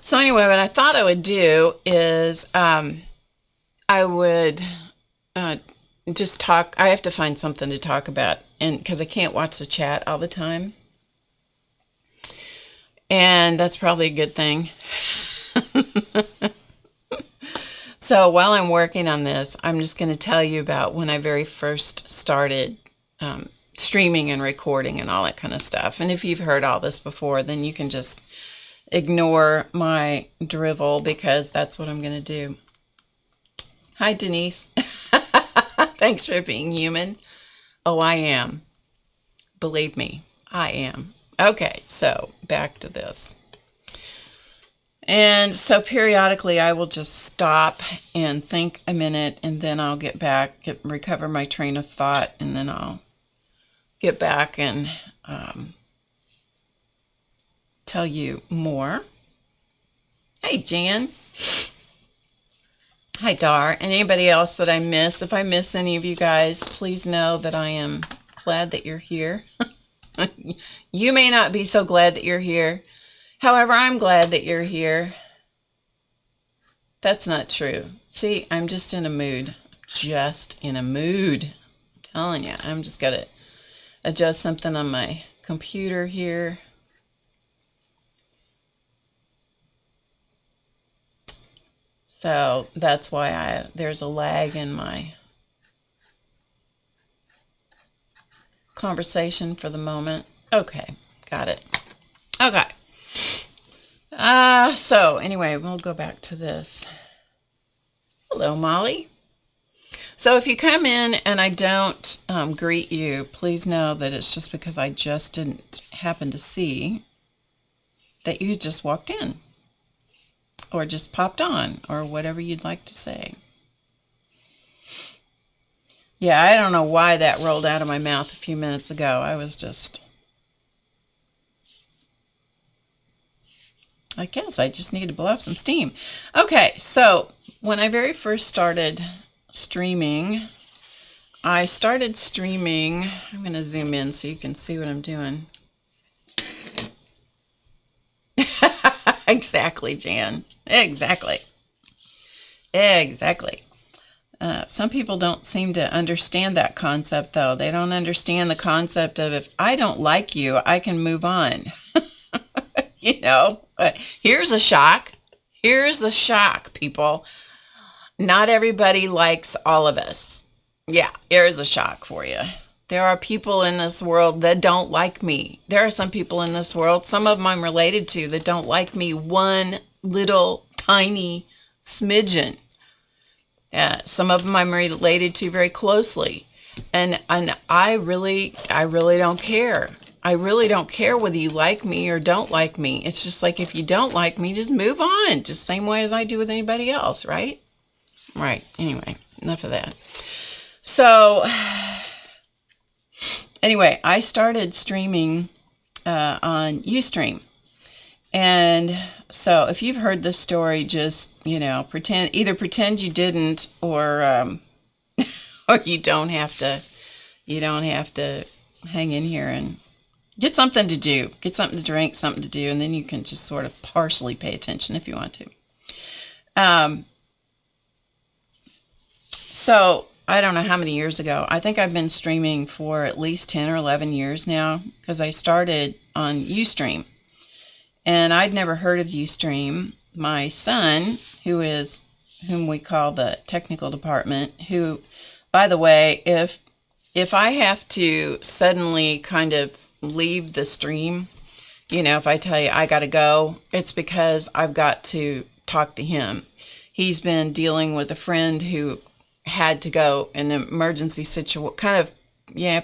So anyway, what I thought I would do is I would just talk. I have to find something to talk about, and because I can't watch the chat all the time, and that's probably a good thing. So while I'm working on this, I'm just going to tell you about when I very first started streaming and recording and all that kind of stuff. And if you've heard all this before, then you can just ignore my drivel, because that's what I'm going to do. Hi, Denise. Thanks for being human. Oh, I am. Believe me, I am. Okay, so back to this. And so periodically I will just stop and think a minute, and then I'll get back, recover my train of thought, and then I'll get back and tell you more. Hey, Jan. Hi, Dar. And anybody else that I miss. If I miss any of you guys, please know that I am glad that you're here. You may not be so glad that you're here. However, I'm glad that you're here. That's not true. See, I'm just in a mood. Just in a mood. I'm telling you, I'm just got to adjust something on my computer here. So that's why there's a lag in my conversation for the moment. Okay, got it. Okay. So anyway, we'll go back to this. Hello, Molly. So if you come in and I don't greet you, please know that it's just because I just didn't happen to see that you just walked in or just popped on or whatever you'd like to say. Yeah, I don't know why that rolled out of my mouth a few minutes ago. I guess I just need to blow off some steam. Okay, so when I very first started streaming, I'm going to zoom in so you can see what I'm doing. Exactly, Jan. Exactly. Some people don't seem to understand that concept, though. They don't understand the concept of, if I don't like you, I can move on. Here's a shock. Here's the shock, people. Not everybody likes all of us. Yeah, here's a shock for you. There are people in this world that don't like me. There are some people in this world, some of them I'm related to, that don't like me one little tiny smidgen. Some of them I'm related to very closely. And I really don't care. I really don't care whether you like me or don't like me. It's just like, if you don't like me, just move on. Just same way as I do with anybody else, right? Right. Anyway, enough of that. So, anyway, I started streaming on Ustream. And so if you've heard this story, just, pretend you didn't, or or you don't have to hang in here and get something to do, get something to drink, something to do, and then you can just sort of partially pay attention if you want to. So I don't know how many years ago. I think I've been streaming for at least 10 or 11 years now, because I started on Ustream. And I'd never heard of Ustream. My son, whom we call the technical department, who, by the way, if I have to suddenly kind of leave the stream, if I tell you I got to go, it's because I've got to talk to him. He's been dealing with a friend who had to go in an emergency situation,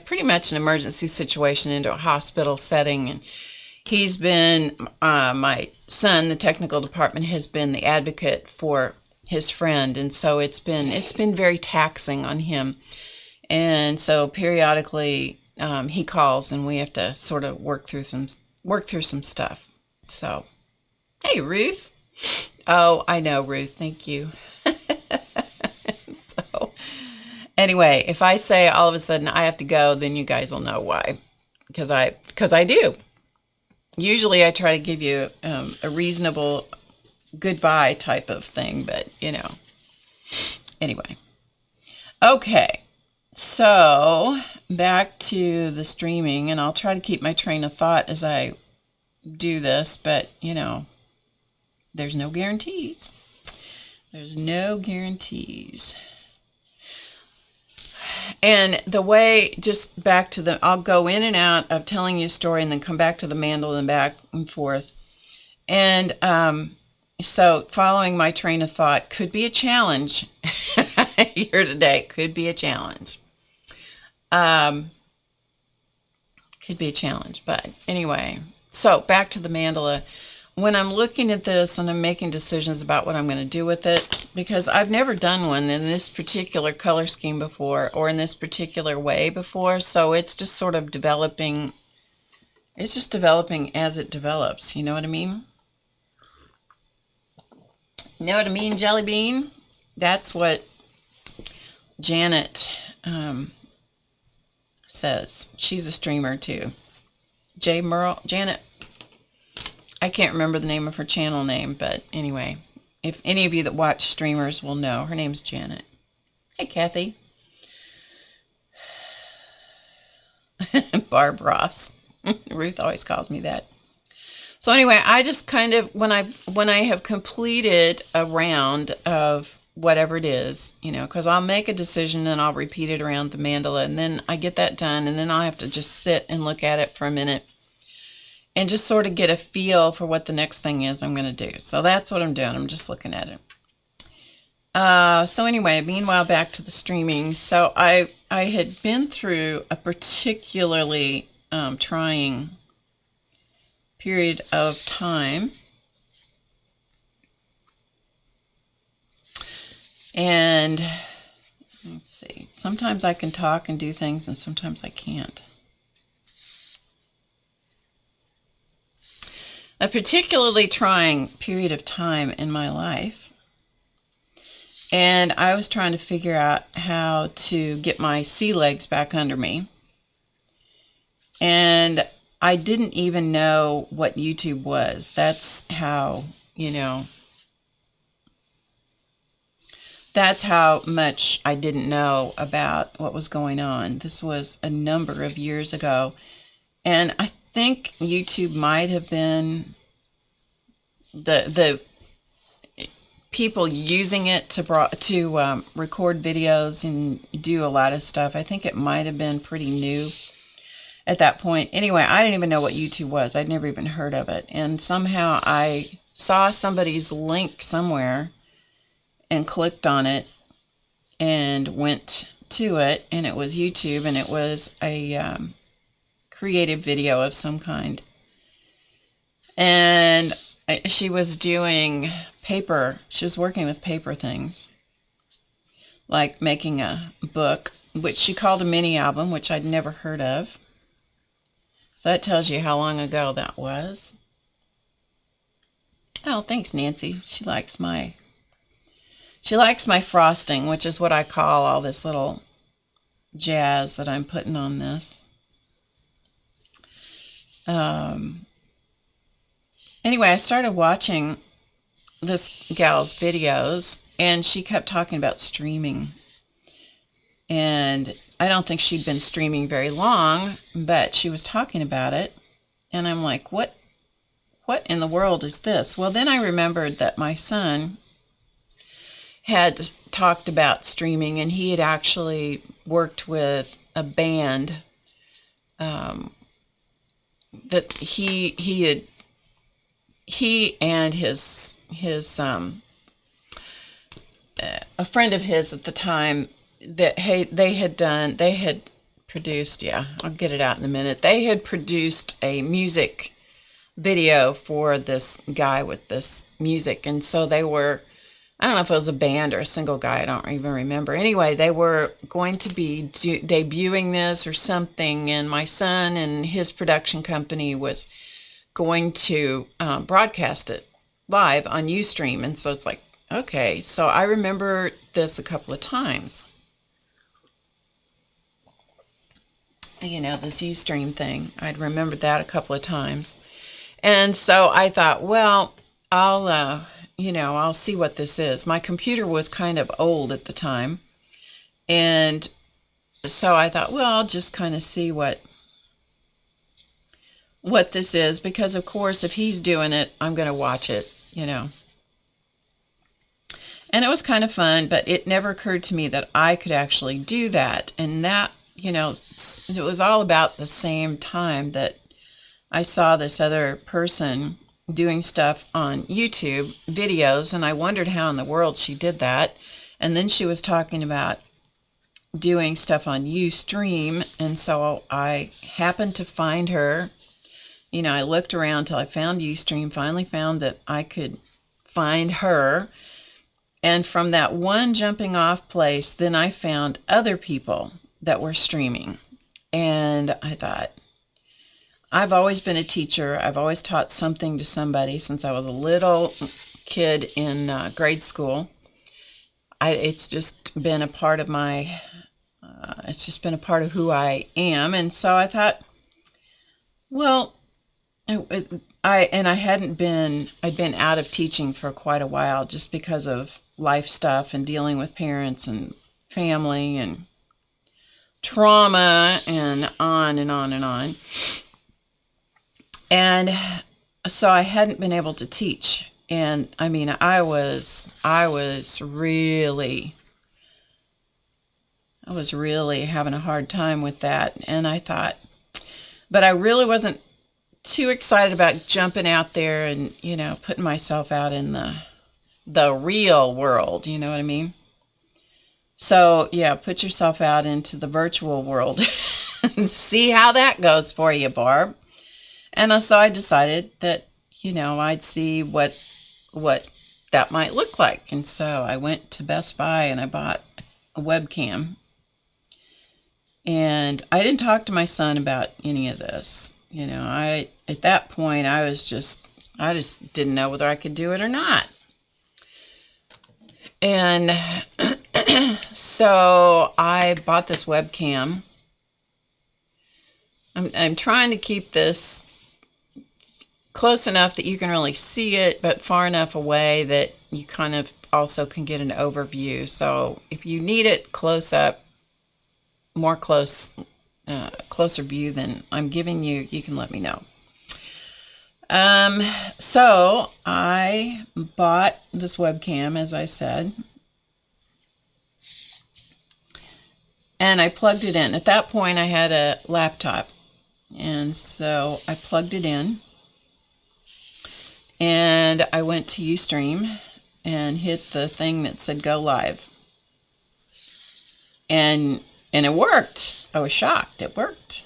pretty much an emergency situation, into a hospital setting. And he's been, my son, the technical department, has been the advocate for his friend. And so it's been very taxing on him. And so periodically he calls and we have to sort of work through some stuff. So, hey, Ruth. Oh, I know, Ruth. Thank you. So anyway, if I say all of a sudden I have to go, then you guys will know why. Because I do. Usually I try to give you a reasonable goodbye type of thing, but anyway. Okay, so back to the streaming, and I'll try to keep my train of thought as I do this, but there's no guarantees. There's no guarantees. And the way, just back to I'll go in and out of telling you a story and then come back to the mandala and back and forth. And so following my train of thought could be a challenge here today. Could be a challenge. Could be a challenge. But anyway, so back to the mandala. When I'm looking at this and I'm making decisions about what I'm going to do with it, because I've never done one in this particular color scheme before or in this particular way before, so it's just sort of developing. It's just developing as it develops. You know what I mean? You know what I mean, Jelly Bean? That's what Janet says. She's a streamer too. Janet. I can't remember the name of her channel name, but anyway, if any of you that watch streamers will know, her name's Janet. Hey, Kathy. Barb Ross. Ruth always calls me that. So anyway, I just kind of, when I have completed a round of whatever it is, because I'll make a decision and I'll repeat it around the mandala, and then I get that done, and then I have to just sit and look at it for a minute and just sort of get a feel for what the next thing is I'm going to do. So that's what I'm doing. I'm just looking at it. So anyway, meanwhile, back to the streaming. So I had been through a particularly trying period of time. And let's see, sometimes I can talk and do things and sometimes I can't. A particularly trying period of time in my life. And I was trying to figure out how to get my sea legs back under me. And I didn't even know what YouTube was. That's how, that's how much I didn't know about what was going on. This was a number of years ago. And I think YouTube might have been the people using it to record videos and do a lot of stuff. I think it might have been pretty new at that point. Anyway, I didn't even know what YouTube was. I'd never even heard of it. And somehow I saw somebody's link somewhere and clicked on it and went to it, and it was YouTube, and it was a creative video of some kind. And she was doing paper. She was working with paper things, like making a book, which she called a mini album, which I'd never heard of. So that tells you how long ago that was. Oh, thanks, Nancy. She likes my frosting, which is what I call all this little jazz that I'm putting on this. Anyway, I started watching this gal's videos, and she kept talking about streaming. And I don't think she'd been streaming very long, but she was talking about it. And I'm like, what in the world is this? Well, then I remembered that my son had talked about streaming, and he had actually worked with a band that he and his a friend of his at the time, that they had produced, I'll get it out in a minute. They had produced a music video for this guy with this music, and so they were, I don't know if it was a band or a single guy, I don't even remember. Anyway, they were going to be debuting this or something, and my son and his production company was going to broadcast it live on Ustream. And so it's like, okay, so I remember this a couple of times. This Ustream thing. I'd remembered that a couple of times. And so I thought, well, I'll I'll see what this is. My computer was kind of old at the time. And so I thought, well, I'll just kind of see what this is, because of course, if he's doing it, I'm going to watch it, And it was kind of fun, but it never occurred to me that I could actually do that. And that, it was all about the same time that I saw this other person doing stuff on YouTube videos, and I wondered how in the world she did that. And then she was talking about doing stuff on Ustream, and so I happened to find her. I looked around till I found Ustream, finally found that I could find her. And from that one jumping off place, then I found other people that were streaming. And I thought, I've always been a teacher. I've always taught something to somebody since I was a little kid in grade school. It's just been a part of my, it's just been a part of who I am. And so I thought, well, I'd been out of teaching for quite a while just because of life stuff and dealing with parents and family and trauma and on and on and on. And so I hadn't been able to teach. And I mean, I was really having a hard time with that. And I thought, but I really wasn't too excited about jumping out there and, putting myself out in the real world, you know what I mean? So, yeah, put yourself out into the virtual world and see how that goes for you, Barb. And so I decided that, I'd see what that might look like. And so I went to Best Buy and I bought a webcam. And I didn't talk to my son about any of this. At that point, I just didn't know whether I could do it or not. And so I bought this webcam. I'm trying to keep this close enough that you can really see it, but far enough away that you kind of also can get an overview. So if you need it close up, more closer view than I'm giving you, you can let me know. So I bought this webcam, as I said, and I plugged it in. At that point, I had a laptop, and so I plugged it in, and I went to Ustream and hit the thing that said go live, and it worked. I was shocked. It worked.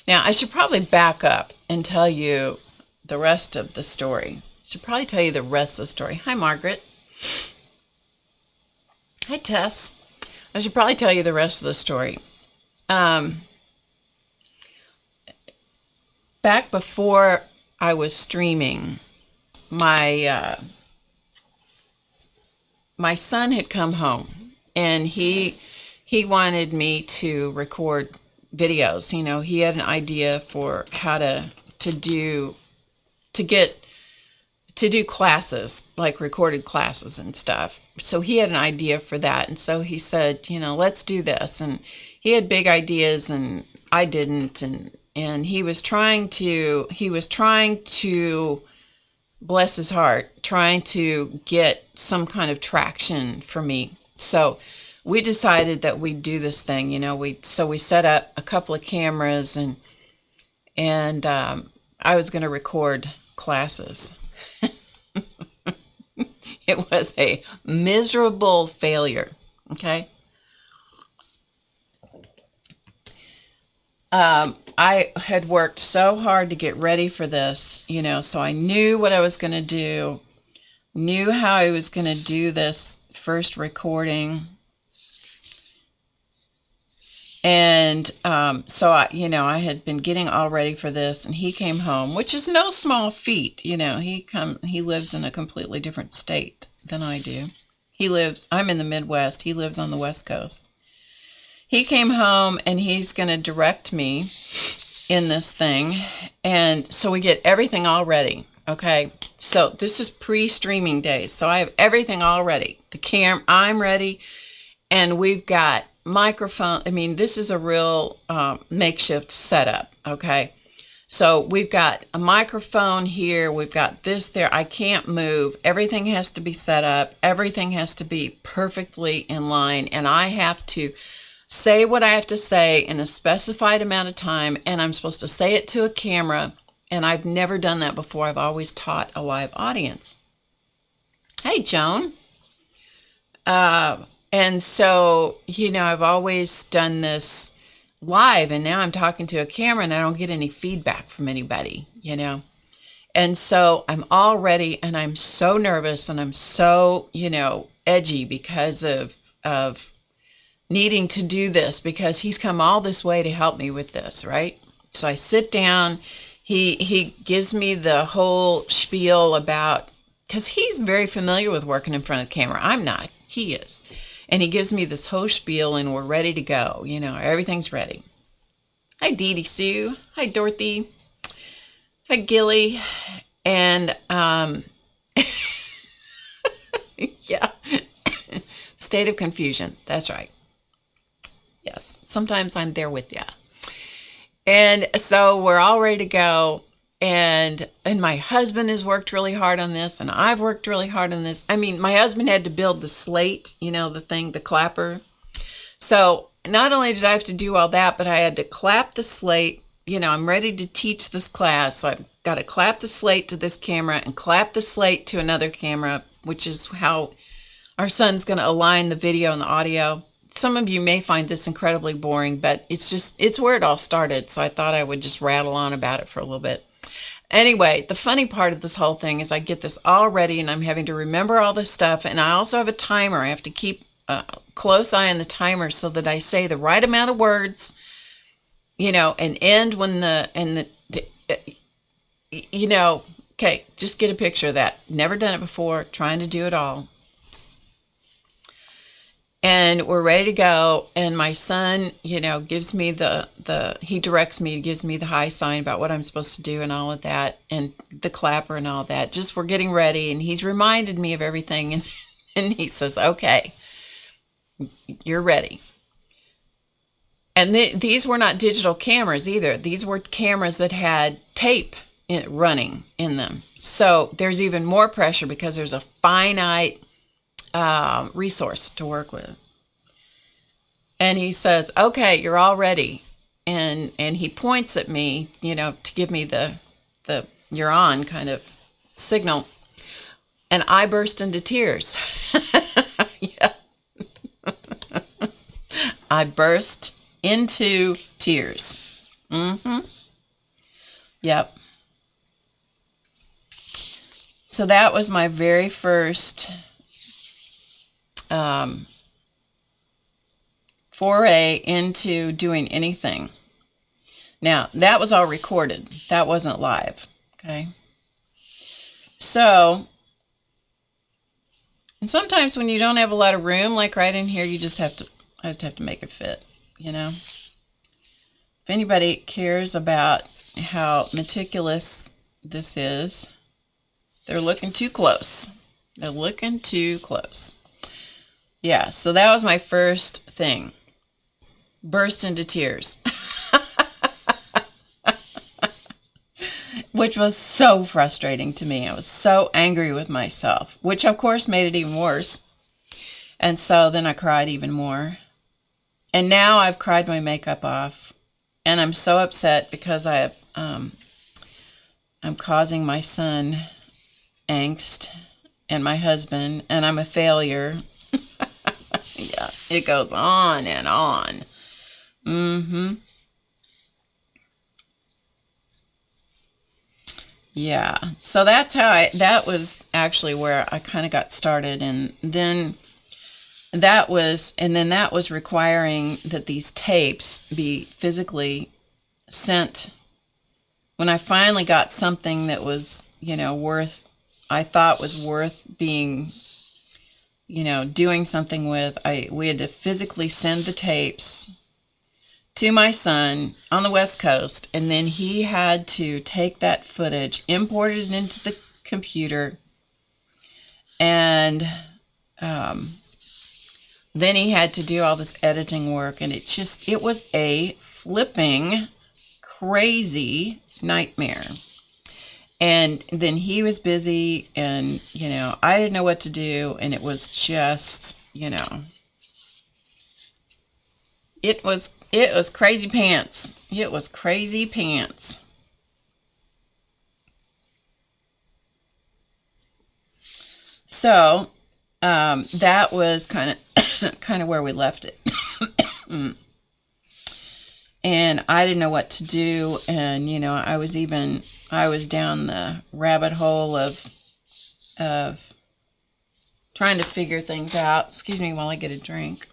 Now, I should probably back up and tell you the rest of the story. I should probably tell you the rest of the story. Hi, Margaret. Hi, Tess. I should probably tell you the rest of the story. Back before I was streaming, my son had come home, and he wanted me to record videos. He had an idea for how to do classes, like recorded classes and stuff. So he had an idea for that. And so he said, let's do this. And he had big ideas and I didn't. And he was trying to, bless his heart, trying to get some kind of traction for me. So we decided that we'd do this thing, so we set up a couple of cameras and I was going to record classes. It was a miserable failure. Okay. I had worked so hard to get ready for this, so I knew what I was going to do, knew how I was going to do this first recording. And so I had been getting all ready for this, and he came home, which is no small feat. He lives in a completely different state than I do. I'm in the Midwest. He lives on the West Coast. He came home, and he's going to direct me in this thing. And so we get everything all ready. Okay. So this is pre-streaming days. So I have everything all ready. I'm ready. And we've got microphone. I mean, this is a real makeshift setup. Okay. So we've got a microphone here. We've got this there. I can't move. Everything has to be set up. Everything has to be perfectly in line. And I have to say what I have to say in a specified amount of time. And I'm supposed to say it to a camera. And I've never done that before. I've always taught a live audience. Hey, Joan. And so, I've always done this live, and now I'm talking to a camera and I don't get any feedback from anybody, And so I'm all ready, and I'm so nervous, and I'm so, edgy because of needing to do this, because he's come all this way to help me with this, right? So I sit down, he gives me the whole spiel about, because he's very familiar with working in front of the camera. I'm not, he is. And he gives me this whole spiel, and we're ready to go. Everything's ready. Hi, Dee Sue. Hi, Dorothy. Hi, Gilly. And, yeah. State of confusion. That's right. Yes. Sometimes I'm there with you. And so we're all ready to go. And my husband has worked really hard on this, and I've worked really hard on this. I mean, my husband had to build the slate, the clapper. So not only did I have to do all that, but I had to clap the slate. I'm ready to teach this class. So I've got to clap the slate to this camera and clap the slate to another camera, which is how our son's going to align the video and the audio. Some of you may find this incredibly boring, but it's where it all started. So I thought I would just rattle on about it for a little bit. Anyway, the funny part of this whole thing is I get this all ready, and I'm having to remember all this stuff. And I also have a timer. I have to keep a close eye on the timer so that I say the right amount of words, and end when okay, just get a picture of that. Never done it before, trying to do it all. And we're ready to go. And my son, gives me he directs me, gives me the high sign about what I'm supposed to do and all of that, and the clapper and all that. Just we're getting ready. And he's reminded me of everything. And he says, okay, you're ready. And these were not digital cameras either. These were cameras that had tape running in them. So there's even more pressure because there's a finite resource to work with. And he says, okay, you're all ready. And he points at me, to give me the you're on kind of signal. And I burst into tears. Yeah. I burst into tears. Yep. So that was my very first foray into doing anything. Now, that was all recorded. That wasn't live. Okay. So, and sometimes when you don't have a lot of room, like right in here, I just have to make it fit, If anybody cares about how meticulous this is, they're looking too close. They're looking too close. Yeah, so that was my first thing. Burst into tears. Which was so frustrating to me. I was so angry with myself, which of course made it even worse. And so then I cried even more. And now I've cried my makeup off. And I'm so upset because I'm causing my son angst and my husband, and I'm a failure. Yeah, it goes on and on. Yeah, so that was actually where I kind of got started. And then that was requiring that these tapes be physically sent. When I finally got something that was, I thought was worth being, doing something with, we had to physically send the tapes to my son on the West Coast, and then he had to take that footage, import it into computer. And then he had to do all this editing work, and it was a flipping crazy nightmare. And then he was busy, and, I didn't know what to do, and it was just, it was crazy pants. It was crazy pants. So, that was kind of where we left it. And I didn't know what to do, and I was down the rabbit hole of trying to figure things out. Excuse me while I get a drink.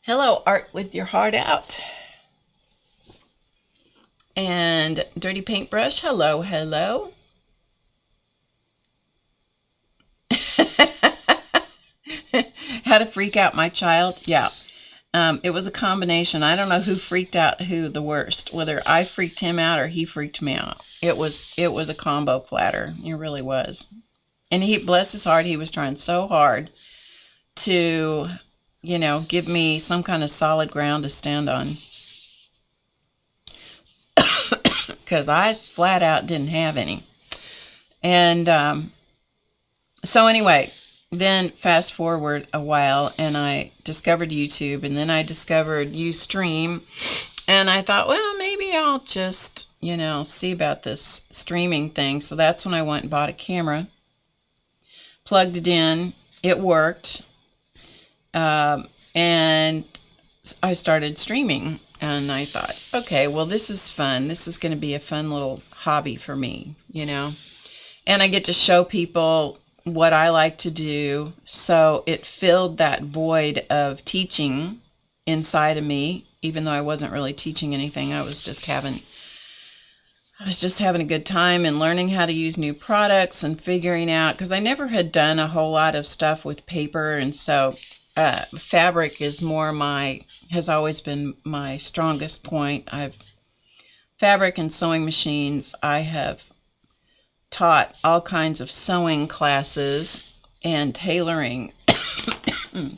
Hello, Art with your heart out. And Dirty Paintbrush, hello, hello. How to freak out my child? Yeah. It was a combination. I don't know who freaked out who the worst, whether I freaked him out or he freaked me out. It was a combo platter. It really was. And he, bless his heart, he was trying so hard to, give me some kind of solid ground to stand on. Because I flat out didn't have any. And so anyway, then fast forward a while, and I discovered YouTube, and then I discovered Ustream, and I thought, well, maybe I'll just, see about this streaming thing. So that's when I went and bought a camera, plugged it in, it worked, and I started streaming, and I thought, okay, well, this is fun. This is going to be a fun little hobby for me, and I get to show people what I like to do. So it filled that void of teaching inside of me, even though I wasn't really teaching anything. I was just having a good time and learning how to use new products and figuring out, because I never had done a whole lot of stuff with paper, and so fabric is has always been my strongest point. Fabric and sewing machines. I have taught all kinds of sewing classes and tailoring.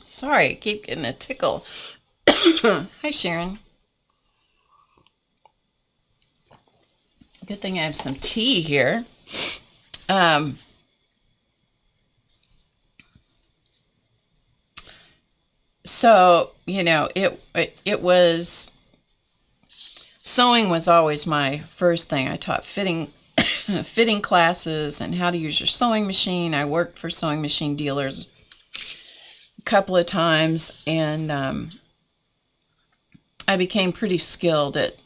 Sorry, I keep getting a tickle. Hi, Sharon. Good thing I have some tea here. So, it was, sewing was always my first thing. I taught fitting classes and how to use your sewing machine. I worked for sewing machine dealers a couple of times, and I became pretty skilled at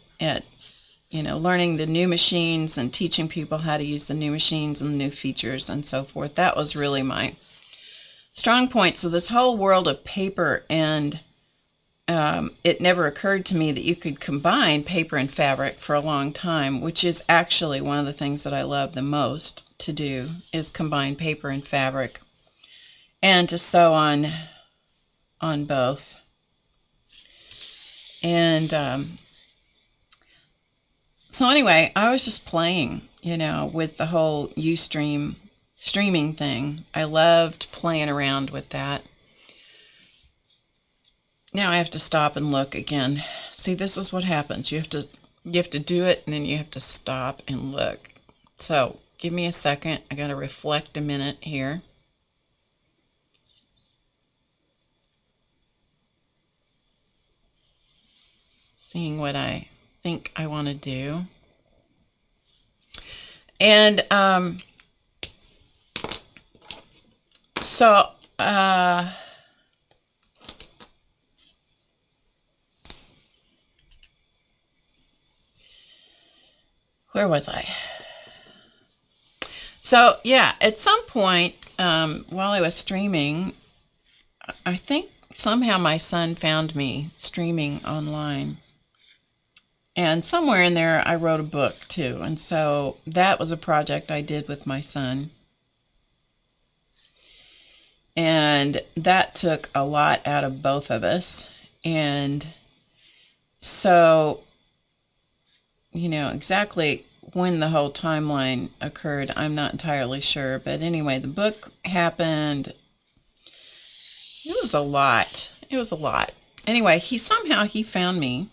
learning the new machines and teaching people how to use the new machines and the new features and so forth. That was really my strong point. So this whole world of paper, and it never occurred to me that you could combine paper and fabric for a long time, which is actually one of the things that I love the most to do, is combine paper and fabric and to sew on both. And so anyway, I was just playing, with the whole Ustream streaming thing. I loved playing around with that. Now I have to stop and look again. See, this is what happens. You have to do it, and then you have to stop and look. So give me a second. I got to reflect a minute here. Seeing what I think I want to do. And so where was I? So yeah, at some point while I was streaming, I think somehow my son found me streaming online. And somewhere in there, I wrote a book too. And so that was a project I did with my son. And that took a lot out of both of us. And so, exactly when the whole timeline occurred. I'm not entirely sure. But anyway, the book happened. It was a lot. It was a lot. Anyway, he found me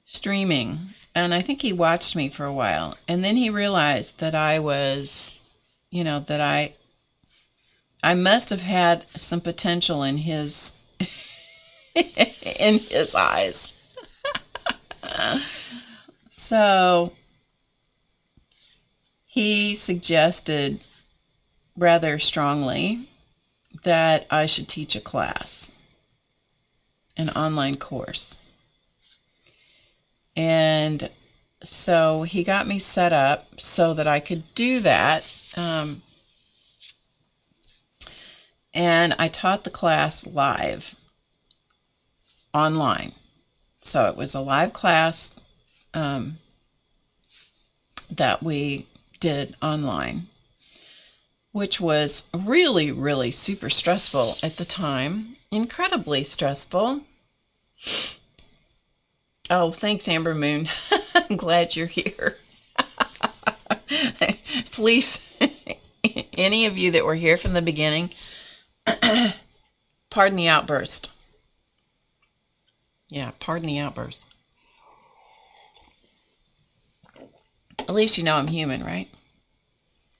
streaming, and I think he watched me for a while, and then he realized that I was, that I must have had some potential in his in his eyes. So he suggested rather strongly that I should teach a class, an online course. And so he got me set up so that I could do that. And I taught the class live, online. So it was a live class that we did online, which was really, really super stressful at the time. Incredibly stressful. Oh, thanks, Amber Moon. I'm glad you're here. Please, any of you that were here from the beginning, pardon the outburst. Yeah, pardon the outburst. At least you know I'm human, right?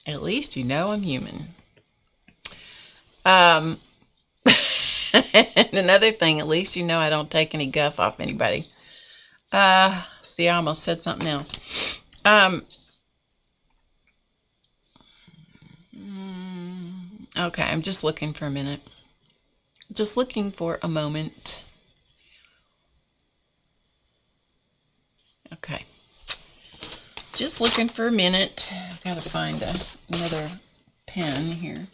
At least you know I'm human. And another thing, at least you know I don't take any guff off anybody. See, I almost said something else. Okay, I'm just looking for a minute. Just looking for a moment. Okay. Just looking for a minute. I've got to find another pen here.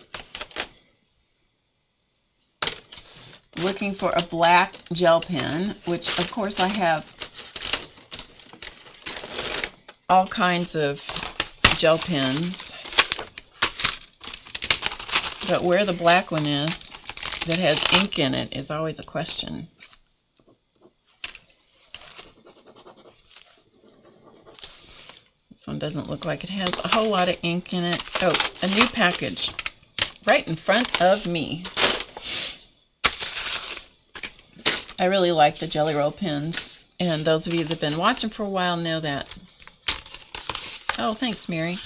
Looking for a black gel pen, which of course I have all kinds of gel pens. But where the black one is that has ink in it is always a question. This one doesn't look like it has a whole lot of ink in it. Oh, a new package right in front of me. I really like the Jelly Roll pens, and those of you that have been watching for a while know that. Oh, thanks, Mary.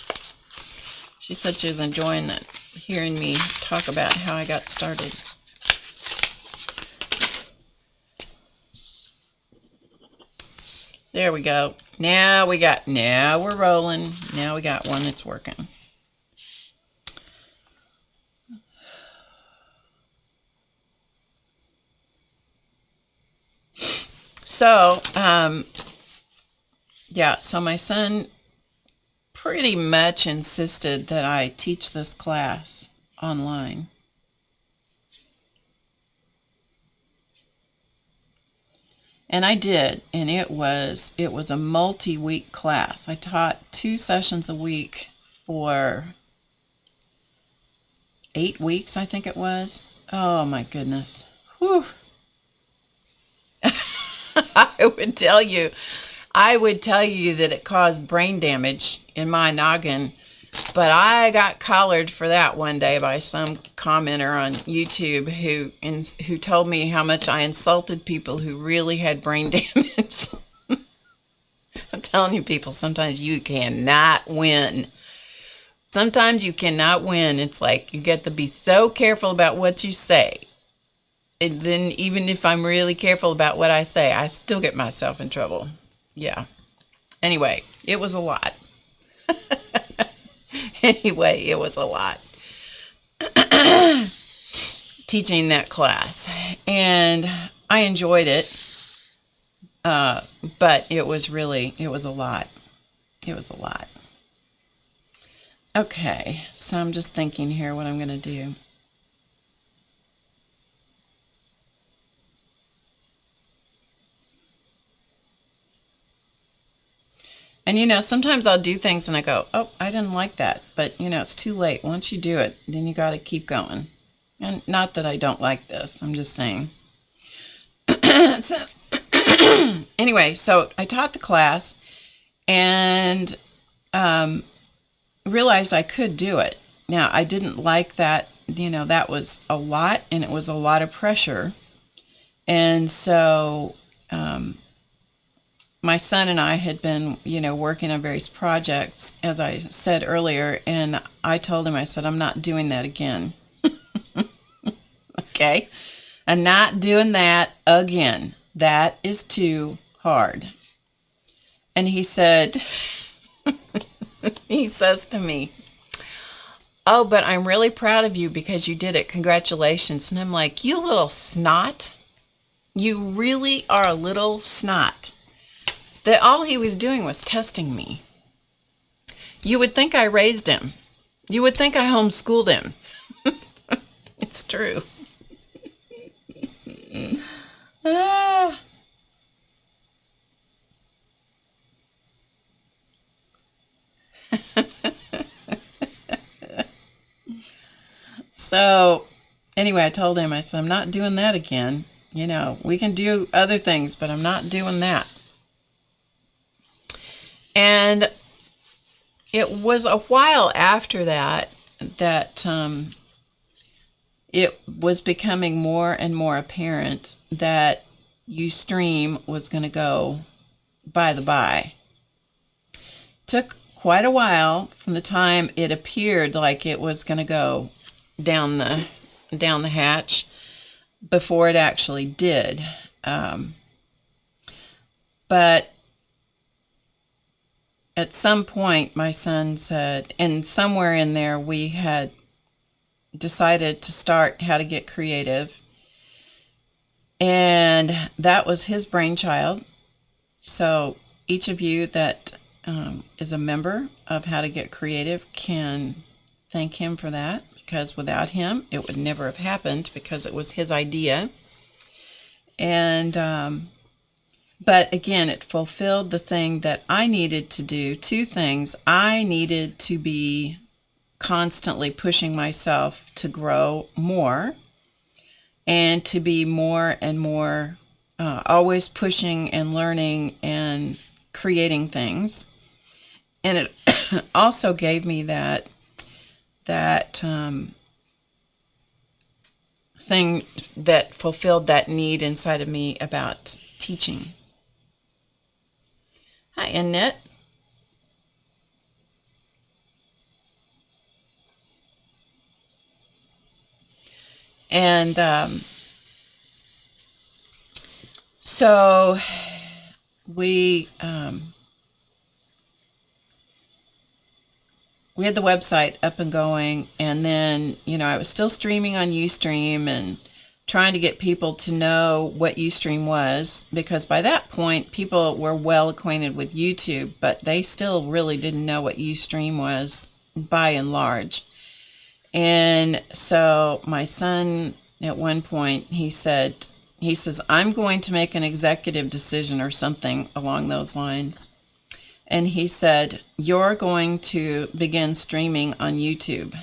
She said she was enjoying that, hearing me talk about how I got started. There we go. Now we're rolling. Now we got one that's working. So, yeah, so my son pretty much insisted that I teach this class online. And I did, and it was a multi-week class. I taught 2 sessions a week for 8 weeks, I think it was. Oh my goodness. Whew. I would tell you that it caused brain damage in my noggin, but I got collared for that one day by some commenter on YouTube who told me how much I insulted people who really had brain damage. I'm telling you, people, sometimes you cannot win. Sometimes you cannot win. It's like you get to be so careful about what you say. And then even if I'm really careful about what I say, I still get myself in trouble. Yeah. Anyway, it was a lot. Anyway, it was a lot. Teaching that class. And I enjoyed it. But it was a lot. It was a lot. Okay, so I'm just thinking here what I'm going to do. And sometimes I'll do things and I go, oh, I didn't like that. But, it's too late. Once you do it, then you got to keep going. And not that I don't like this. I'm just saying. So, Anyway, so I taught the class and realized I could do it. Now, I didn't like that, that was a lot, and it was a lot of pressure. And so my son and I had been, working on various projects, as I said earlier, and I told him, I said, I'm not doing that again. Okay? I'm not doing that again. That is too hard. And he said, he says to me, oh, but I'm really proud of you because you did it. Congratulations. And I'm like, you little snot. You really are a little snot. That all he was doing was testing me. You would think I raised him. You would think I homeschooled him. It's true. Ah. So anyway, I told him, I said, I'm not doing that again. We can do other things, but I'm not doing that. And it was a while after that it was becoming more and more apparent that Ustream was going to go by the by. Took quite a while from the time it appeared like it was going to go down the hatch before it actually did. But at some point, my son said, and somewhere in there, we had decided to start How to Get Creative. And that was his brainchild. So each of you that is a member of How to Get Creative can thank him for that, because without him, it would never have happened, because it was his idea. And but again, it fulfilled the thing that I needed to do. Two things. I needed to be constantly pushing myself to grow more, and to be more and more always pushing and learning and creating things. And it also gave me that thing that fulfilled that need inside of me about teaching. Hi, Annette. And so we had the website up and going, and then I was still streaming on Ustream and trying to get people to know what Ustream was, because by that point people were well acquainted with YouTube, but they still really didn't know what Ustream was by and large. And so my son, at one point, he says, I'm going to make an executive decision or something along those lines. And he said, you're going to begin streaming on YouTube.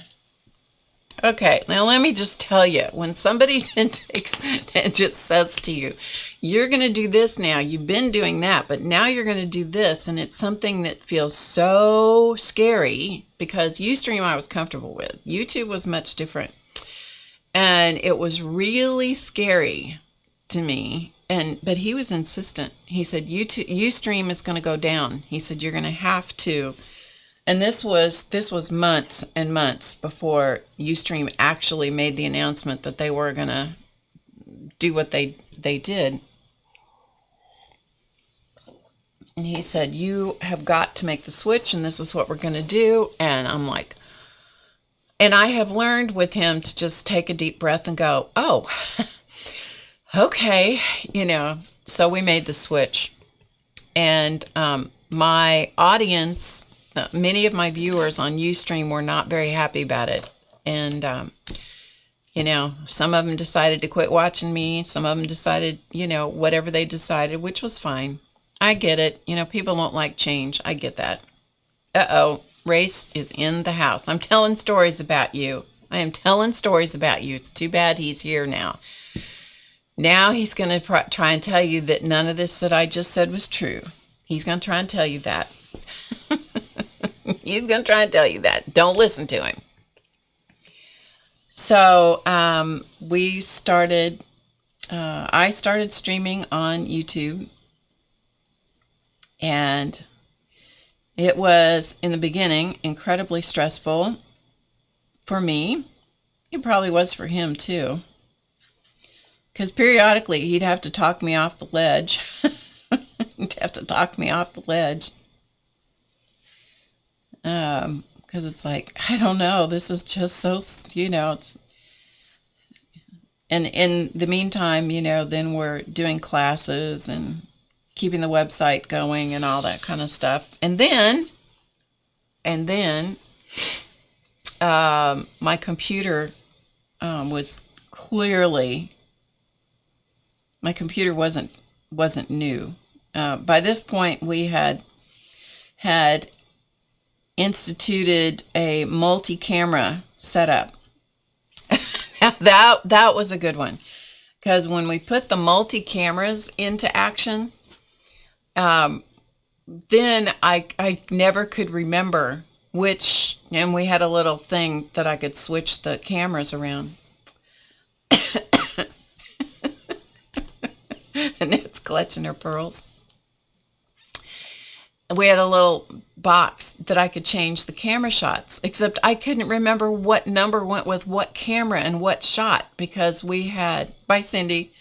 Okay, now let me just tell you, when somebody takes and just says to you, you're going to do this now, you've been doing that, but now you're going to do this, and it's something that feels so scary, because Ustream I was comfortable with. YouTube was much different. And it was really scary to me. But he was insistent. He said, Ustream is going to go down. He said, you're going to have to. And this was months and months before Ustream actually made the announcement that they were going to do what they did. And he said, you have got to make the switch, and this is what we're going to do. And I'm like, and I have learned with him to just take a deep breath and go, oh, okay, so we made the switch. And my audience, many of my viewers on Ustream were not very happy about it. And, some of them decided to quit watching me. Some of them decided, whatever they decided, which was fine. I get it. People don't like change. I get that. Uh-oh, Race is in the house. I'm telling stories about you. I am telling stories about you. It's too bad he's here now. Now he's going to try and tell you that none of this that I just said was true. He's going to try and tell you that. He's going to try and tell you that. Don't listen to him. So I started streaming on YouTube, and it was, in the beginning, incredibly stressful for me. It probably was for him too, because periodically he'd have to talk me off the ledge. He'd have to talk me off the ledge. Because it's like, I don't know, this is just so, it's, and in the meantime, then we're doing classes and keeping the website going and all that kind of stuff. And then my computer was clearly, my computer wasn't new. By this point, we had instituted a multi-camera setup. that was a good one, because when we put the multi-cameras into action, then I never could remember which, and we had a little thing that I could switch the cameras around. And it's clutching her pearls. We had a little box that I could change the camera shots, except I couldn't remember what number went with what camera and what shot, because we had, by Cindy,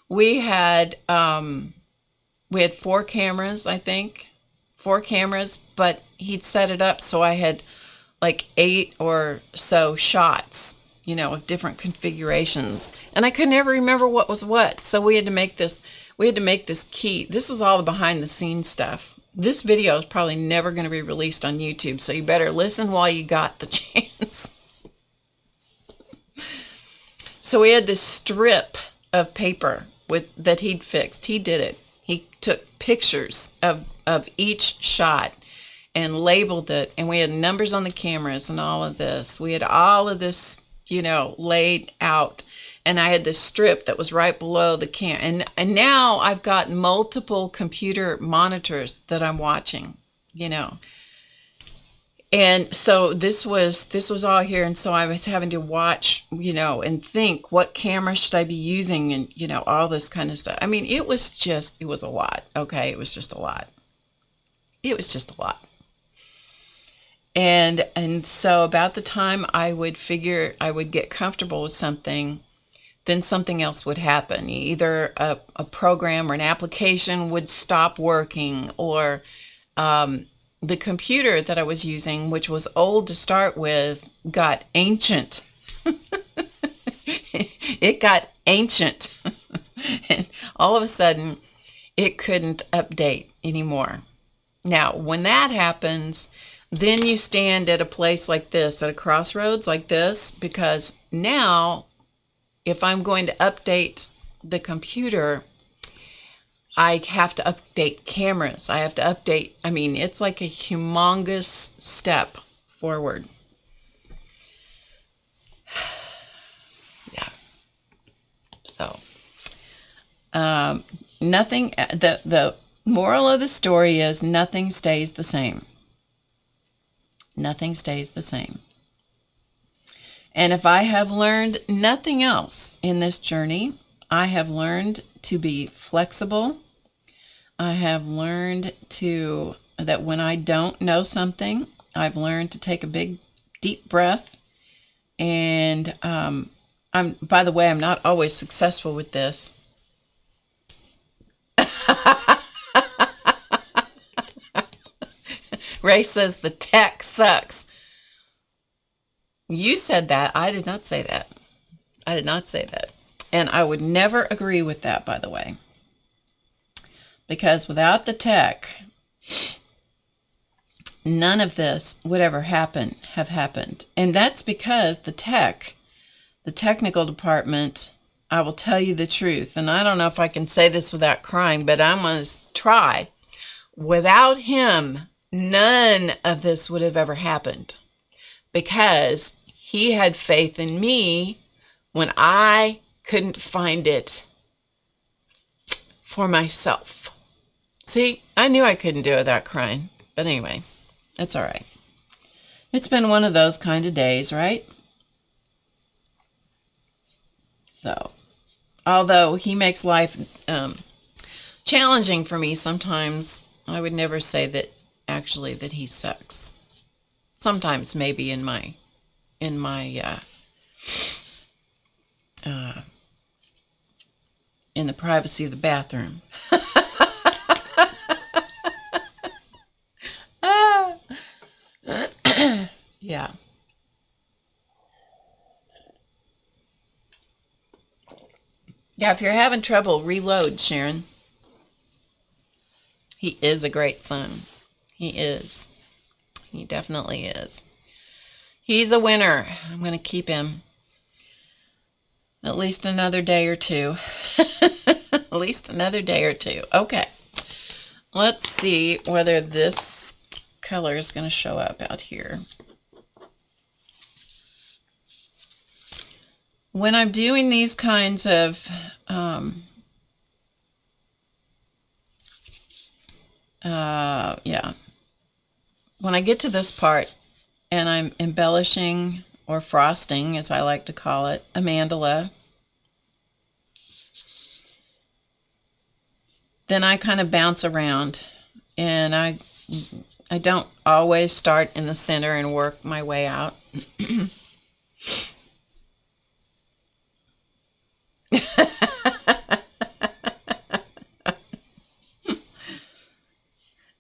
we had 4 cameras, I think. 4 cameras, but he'd set it up so I had like 8 or so shots, of different configurations. And I could never remember what was what. So we had to make this key. This is all the behind the scenes stuff. This video is probably never going to be released on YouTube, so you better listen while you got the chance. So we had this strip of paper that he'd fixed. He did it. He took pictures of each shot and labeled it, and we had numbers on the cameras and all of this. We had all of this, laid out, and I had this strip that was right below the cam. And now I've got multiple computer monitors that I'm watching, And so this was all here, and so I was having to watch, and think, what camera should I be using, and all this kind of stuff. I mean, it was a lot. Okay, it was just a lot. It was just a lot. And so about the time I would figure I would get comfortable with something, then something else would happen. Either a program or an application would stop working, or the computer that I was using, which was old to start with, got ancient. It got ancient. And all of a sudden, it couldn't update anymore. Now, when that happens, then you stand at a place like this, at a crossroads like this, because now, if I'm going to update the computer, I have to update cameras. I have to update, it's like a humongous step forward. Yeah. So, nothing, the moral of the story is nothing stays the same. Nothing stays the same. And if I have learned nothing else in this journey, I have learned to be flexible. I have learned that when I don't know something, I've learned to take a big, deep breath. And by the way, I'm not always successful with this. Ray says the tech sucks. You said that. I did not say that. I did not say that. And I would never agree with that, by the way. Because without the tech, none of this would ever have happened. And that's because the technical department, I will tell you the truth, and I don't know if I can say this without crying, but I'm going to try. Without him, none of this would have ever happened, because he had faith in me when I couldn't find it for myself. See, I knew I couldn't do it without crying. But anyway, it's all right. It's been one of those kind of days, right? So, although he makes life challenging for me sometimes, I would never say that actually that he sucks. Sometimes maybe in my in the privacy of the bathroom. Yeah. Yeah, if you're having trouble, reload, Sharon. He is a great son. He is. He definitely is. He's a winner. I'm going to keep him at least another day or two. At least another day or two. Okay. Let's see whether this color is going to show up out here. When I'm doing these kinds of when I get to this part and I'm embellishing or frosting, as I like to call it, a mandala, then I kind of bounce around, and I don't always start in the center and work my way out.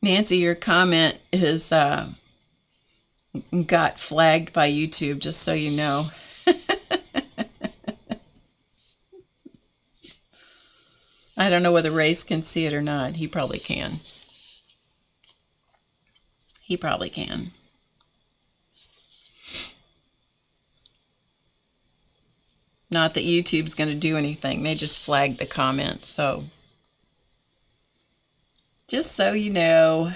Nancy, your comment is got flagged by YouTube, just so you know. I don't know whether Race can see it or not. He probably can. He probably can. Not that YouTube's going to do anything. They just flagged the comment, so just so you know.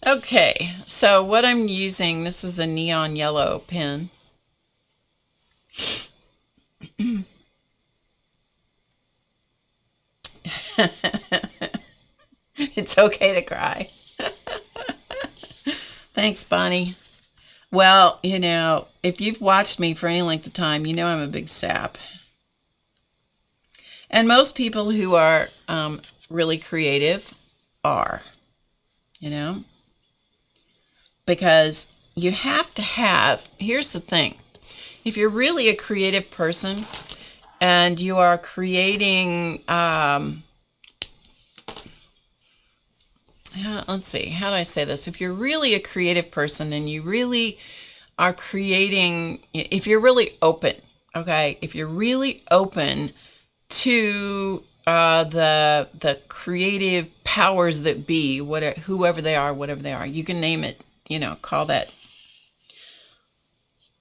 Okay, so what I'm using, this is a neon yellow pen. It's okay to cry. Thanks, Bonnie. Well, you know, if you've watched me for any length of time, you know I'm a big sap. And most people who are really creative are, you know, because you have to have, here's the thing, if you're really a creative person and you are creating, let's see, how do I say this? If you're really a creative person and you really are creating, if you're really open, okay, if you're really open to the creative powers that be, whatever, whoever they are, whatever they are, you can name it, you know, call that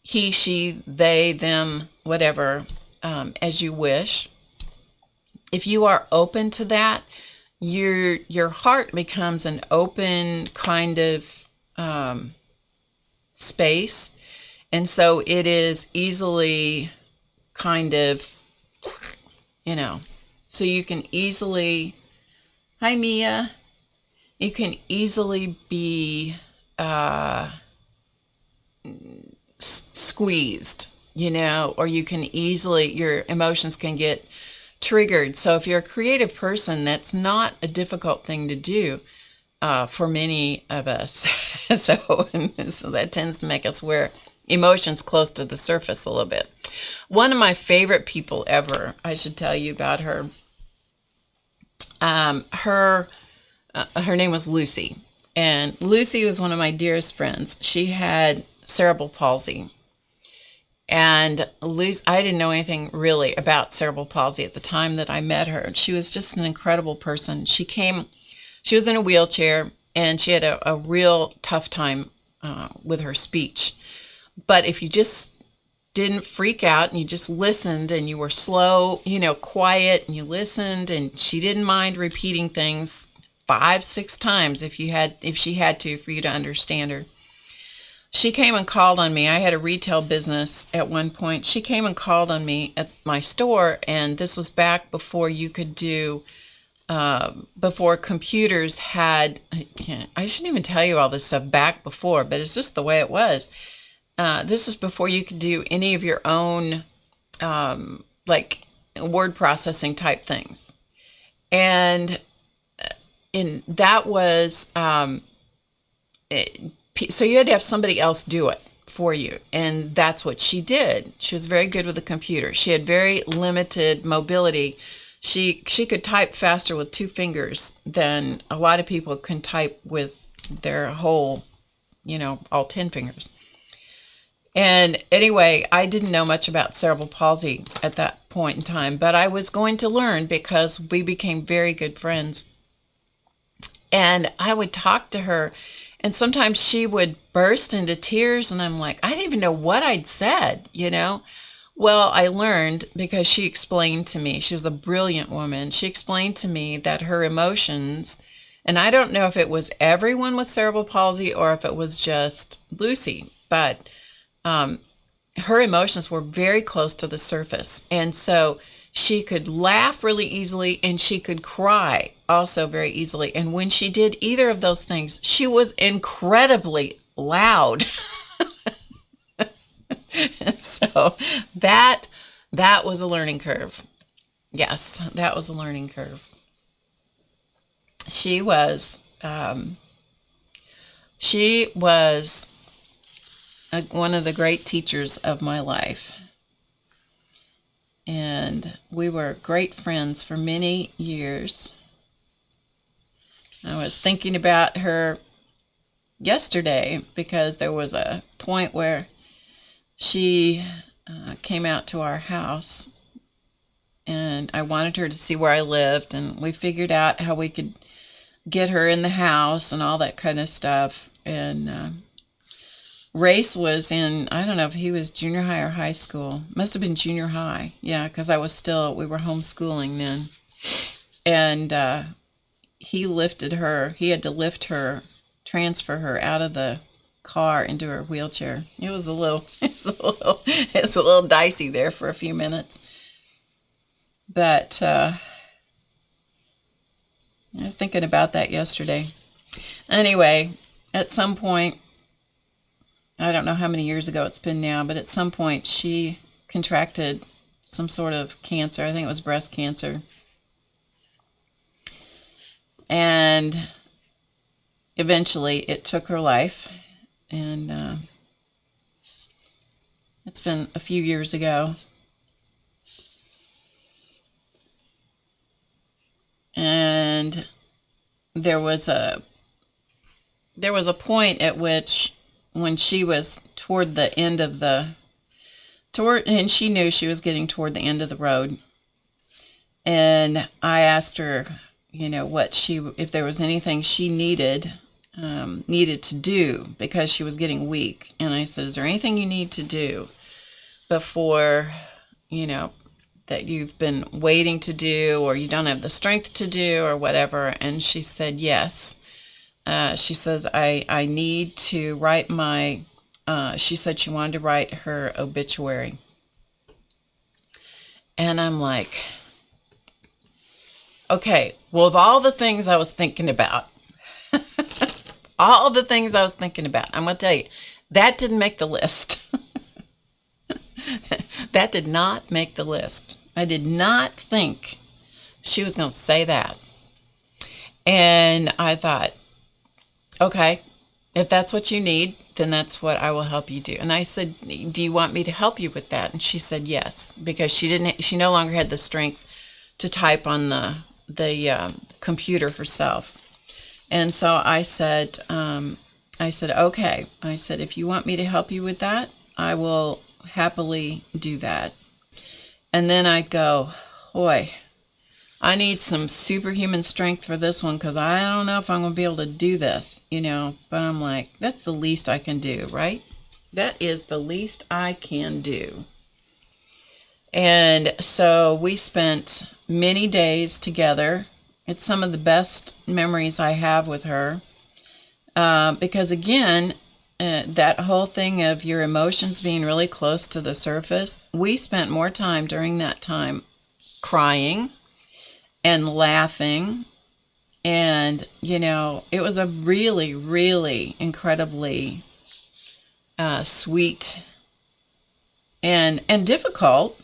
he, she, they, them, whatever, as you wish. If you are open to that, your heart becomes an open kind of space, and so it is easily kind of, you know, so you can easily, hi Mia, you can easily be squeezed, you know, or you can easily, your emotions can get triggered. So if you're a creative person, that's not a difficult thing to do for many of us. So that tends to make us wear emotions close to the surface a little bit. One of my favorite people ever, I should tell you about her. Her name was Lucy, and Lucy was one of my dearest friends. She had cerebral palsy. And Lucy, I didn't know anything really about cerebral palsy at the time that I met her. She was just an incredible person. She was in a wheelchair, and she had a real tough time with her speech. But if you just didn't freak out and you just listened and you were slow, you know, quiet, and you listened, and she didn't mind repeating things 5-6 times if she had to, for you to understand her. she came and called on me. I had a retail business at one point. She came and called on me at my store, and this was back before you could do, before computers had, I shouldn't even tell you all this stuff back before, but it's just the way it was. This was before you could do any of your own, like word processing type things. And that was, so you had to have somebody else do it for you. And that's what she did. She was very good with the computer. She had very limited mobility. She could type faster with 2 fingers than a lot of people can type with their whole, all 10 fingers. And anyway, I didn't know much about cerebral palsy at that point in time, but I was going to learn because we became very good friends. And I would talk to her, and sometimes she would burst into tears, and I'm like, I didn't even know what I'd said, Well, I learned because she explained to me, she was a brilliant woman. She explained to me that her emotions, and I don't know if it was everyone with cerebral palsy or if it was just Lucy, but her emotions were very close to the surface. And so she could laugh really easily, and she could cry also very easily. And when she did either of those things, she was incredibly loud. So that was a learning curve. Yes, that was a learning curve. She was one of the great teachers of my life. And we were great friends for many years. I was thinking about her yesterday because there was a point where she came out to our house, and I wanted her to see where I lived, and we figured out how we could get her in the house and all that kind of stuff. And Race was in, I don't know if he was junior high or high school. Must have been junior high. Yeah, because we were homeschooling then. And he lifted her. He had to lift her, transfer her out of the car into her wheelchair. It was a little dicey there for a few minutes. But I was thinking about that yesterday. Anyway, at some point, I don't know how many years ago it's been now, but at some point she contracted some sort of cancer. I think it was breast cancer. And eventually it took her life. And it's been a few years ago. And there was a point at which, when she was toward the end of and she knew she was getting toward the end of the road. And I asked her, if there was anything she needed to do because she was getting weak. And I said, is there anything you need to do before, that you've been waiting to do, or you don't have the strength to do, or whatever? And she said, yes. She says, I need to write she said she wanted to write her obituary. And I'm like, okay, well, of all the things I was thinking about, I'm going to tell you, that didn't make the list. That did not make the list. I did not think she was going to say that. And I thought, okay, if that's what you need, then that's what I will help you do. And I said, do you want me to help you with that? And she said yes, because she no longer had the strength to type on the computer herself. And so I said, okay. I said, if you want me to help you with that, I will happily do that. And then I go, boy, I need some superhuman strength for this one, because I don't know if I'm going to be able to do this, But I'm like, that's the least I can do, right? That is the least I can do. And so we spent many days together. It's some of the best memories I have with her. Because again, that whole thing of your emotions being really close to the surface, we spent more time during that time crying and laughing. And, it was a really, really incredibly sweet and difficult,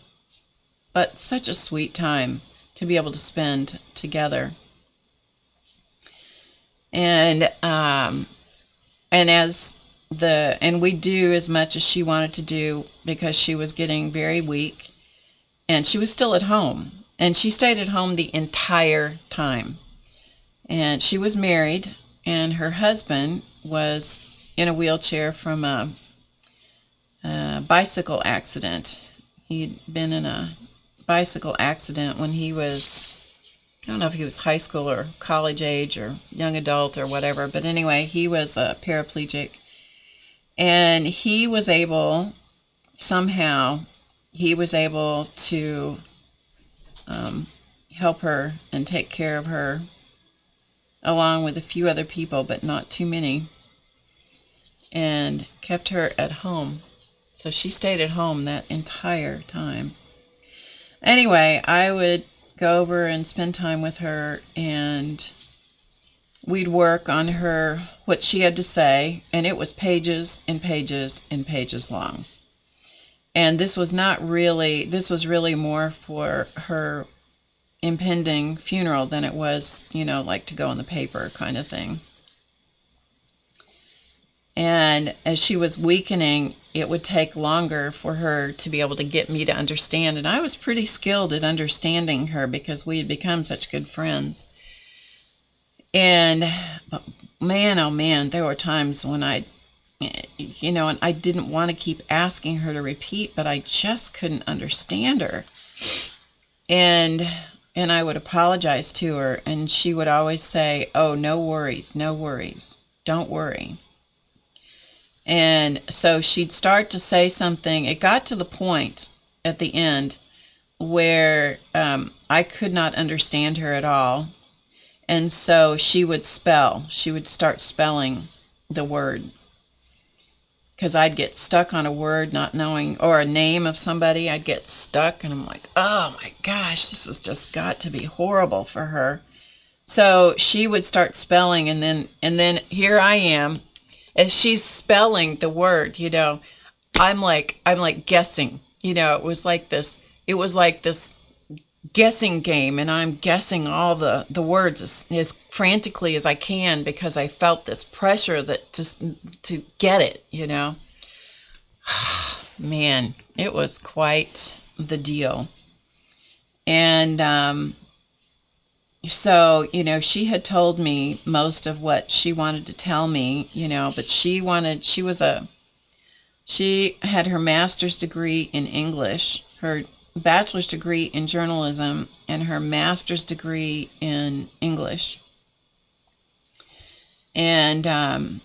but such a sweet time to be able to spend together. And we do as much as she wanted to do, because she was getting very weak, and she was still at home, and she stayed at home the entire time. And she was married, and her husband was in a wheelchair from a bicycle accident. He'd been in a bicycle accident when he was, I don't know if he was high school or college age or young adult or whatever, but anyway, he was a paraplegic. And he was able to help her and take care of her, along with a few other people, but not too many, and kept her at home. So she stayed at home that entire time. Anyway, I would go over and spend time with her, and we'd work on what she had to say, and it was pages and pages and pages long. And this was really more for her impending funeral than it was, like to go in the paper kind of thing. And as she was weakening, it would take longer for her to be able to get me to understand. And I was pretty skilled at understanding her because we had become such good friends. And man, oh man, there were times when and I didn't want to keep asking her to repeat, but I just couldn't understand her. And I would apologize to her, and she would always say, "Oh, no worries, no worries, don't worry." And so she'd start to say something. It got to the point at the end where I could not understand her at all. And so she would start spelling the word. Because I'd get stuck on a word not knowing, or a name of somebody, I'd get stuck, and I'm like, oh my gosh, this has just got to be horrible for her. So she would start spelling, and then here I am, as she's spelling the word, I'm like guessing, it was like this guessing game, and I'm guessing all the words as frantically as I can, because I felt this pressure that to get it, Man, it was quite the deal. And so, she had told me most of what she wanted to tell me, but she had her master's degree in English, her bachelor's degree in journalism, and her master's degree in English. And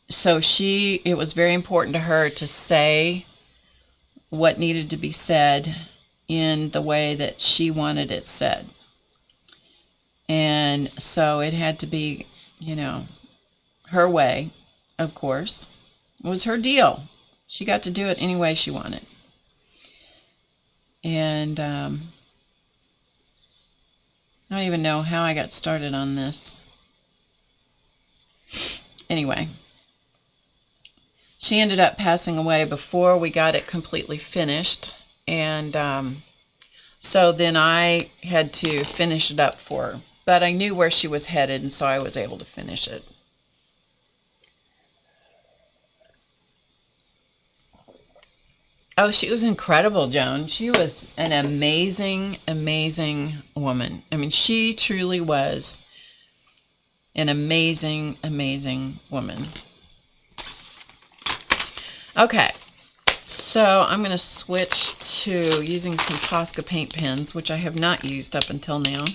so it was very important to her to say what needed to be said in the way that she wanted it said. And so it had to be, her way, of course. It was her deal. She got to do it any way she wanted. And I don't even know how I got started on this. Anyway, she ended up passing away before we got it completely finished. And so then I had to finish it up for her. But I knew where she was headed, and so I was able to finish it. Oh, she was incredible, Joan. She was an amazing, amazing woman. I mean, she truly was an amazing, amazing woman. Okay, so I'm going to switch to using some Posca paint pens, which I have not used up until now.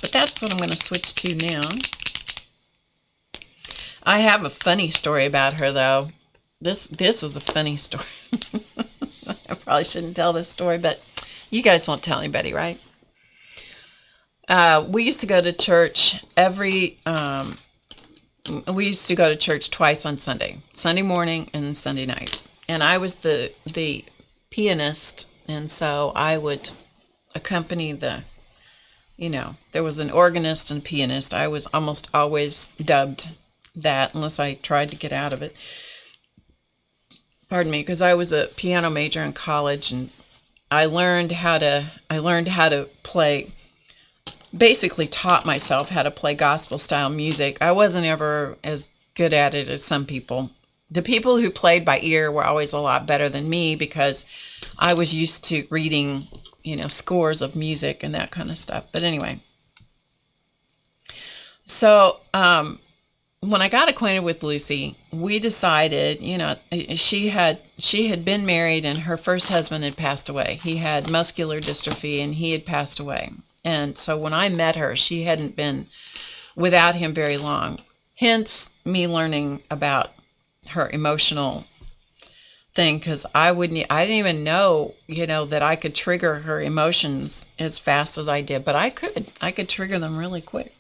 But that's what I'm going to switch to now. I have a funny story about her, though. This was a funny story. I probably shouldn't tell this story, but you guys won't tell anybody, right? We used to go to church every we used to go to church twice on Sunday, Sunday morning and Sunday night. And I was the pianist, and so I would accompany there was an organist and pianist. I was almost always dubbed that unless I tried to get out of it. Pardon me, because I was a piano major in college, and I learned how to play, basically taught myself how to play gospel style music. I wasn't ever as good at it as some people. The people who played by ear were always a lot better than me because I was used to reading, scores of music and that kind of stuff. But anyway, so when I got acquainted with Lucy, we decided, she had been married and her first husband had passed away. He had muscular dystrophy and he had passed away. And so when I met her, she hadn't been without him very long. Hence me learning about her emotional thing, because I didn't even know, that I could trigger her emotions as fast as I did, but I could trigger them really quick.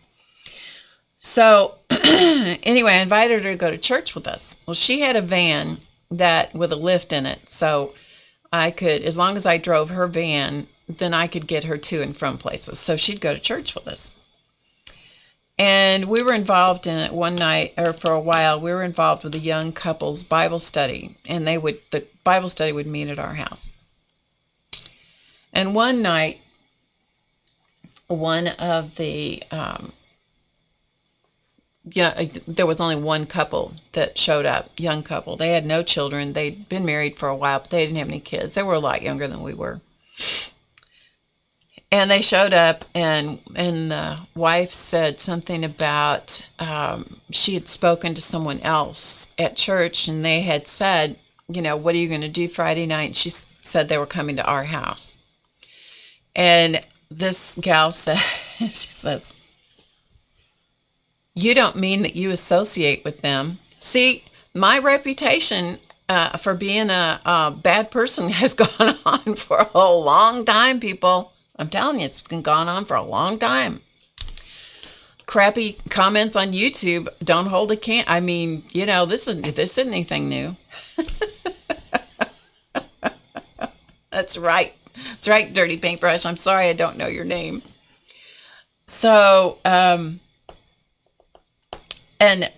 So anyway, I invited her to go to church with us. Well, she had a van with a lift in it. So I could, as long as I drove her van, then I could get her to and from places. So she'd go to church with us. And we were involved in it one night, or for a while, we were involved with a young couple's Bible study. And the Bible study would meet at our house. And one night, one of the, there was only one couple that showed up, young couple. They had no children. They'd been married for a while, but they didn't have any kids. They were a lot younger than we were. And they showed up, and the wife said something about she had spoken to someone else at church, and they had said, what are you going to do Friday night? And she said they were coming to our house. And this gal said, she says, "You don't mean that you associate with them." See, my reputation for being a bad person has gone on for a long time, people. I'm telling you, it's been gone on for a long time. Crappy comments on YouTube don't hold a can. I mean, this isn't anything new. That's right. That's right, Dirty Paintbrush. I'm sorry I don't know your name. So, and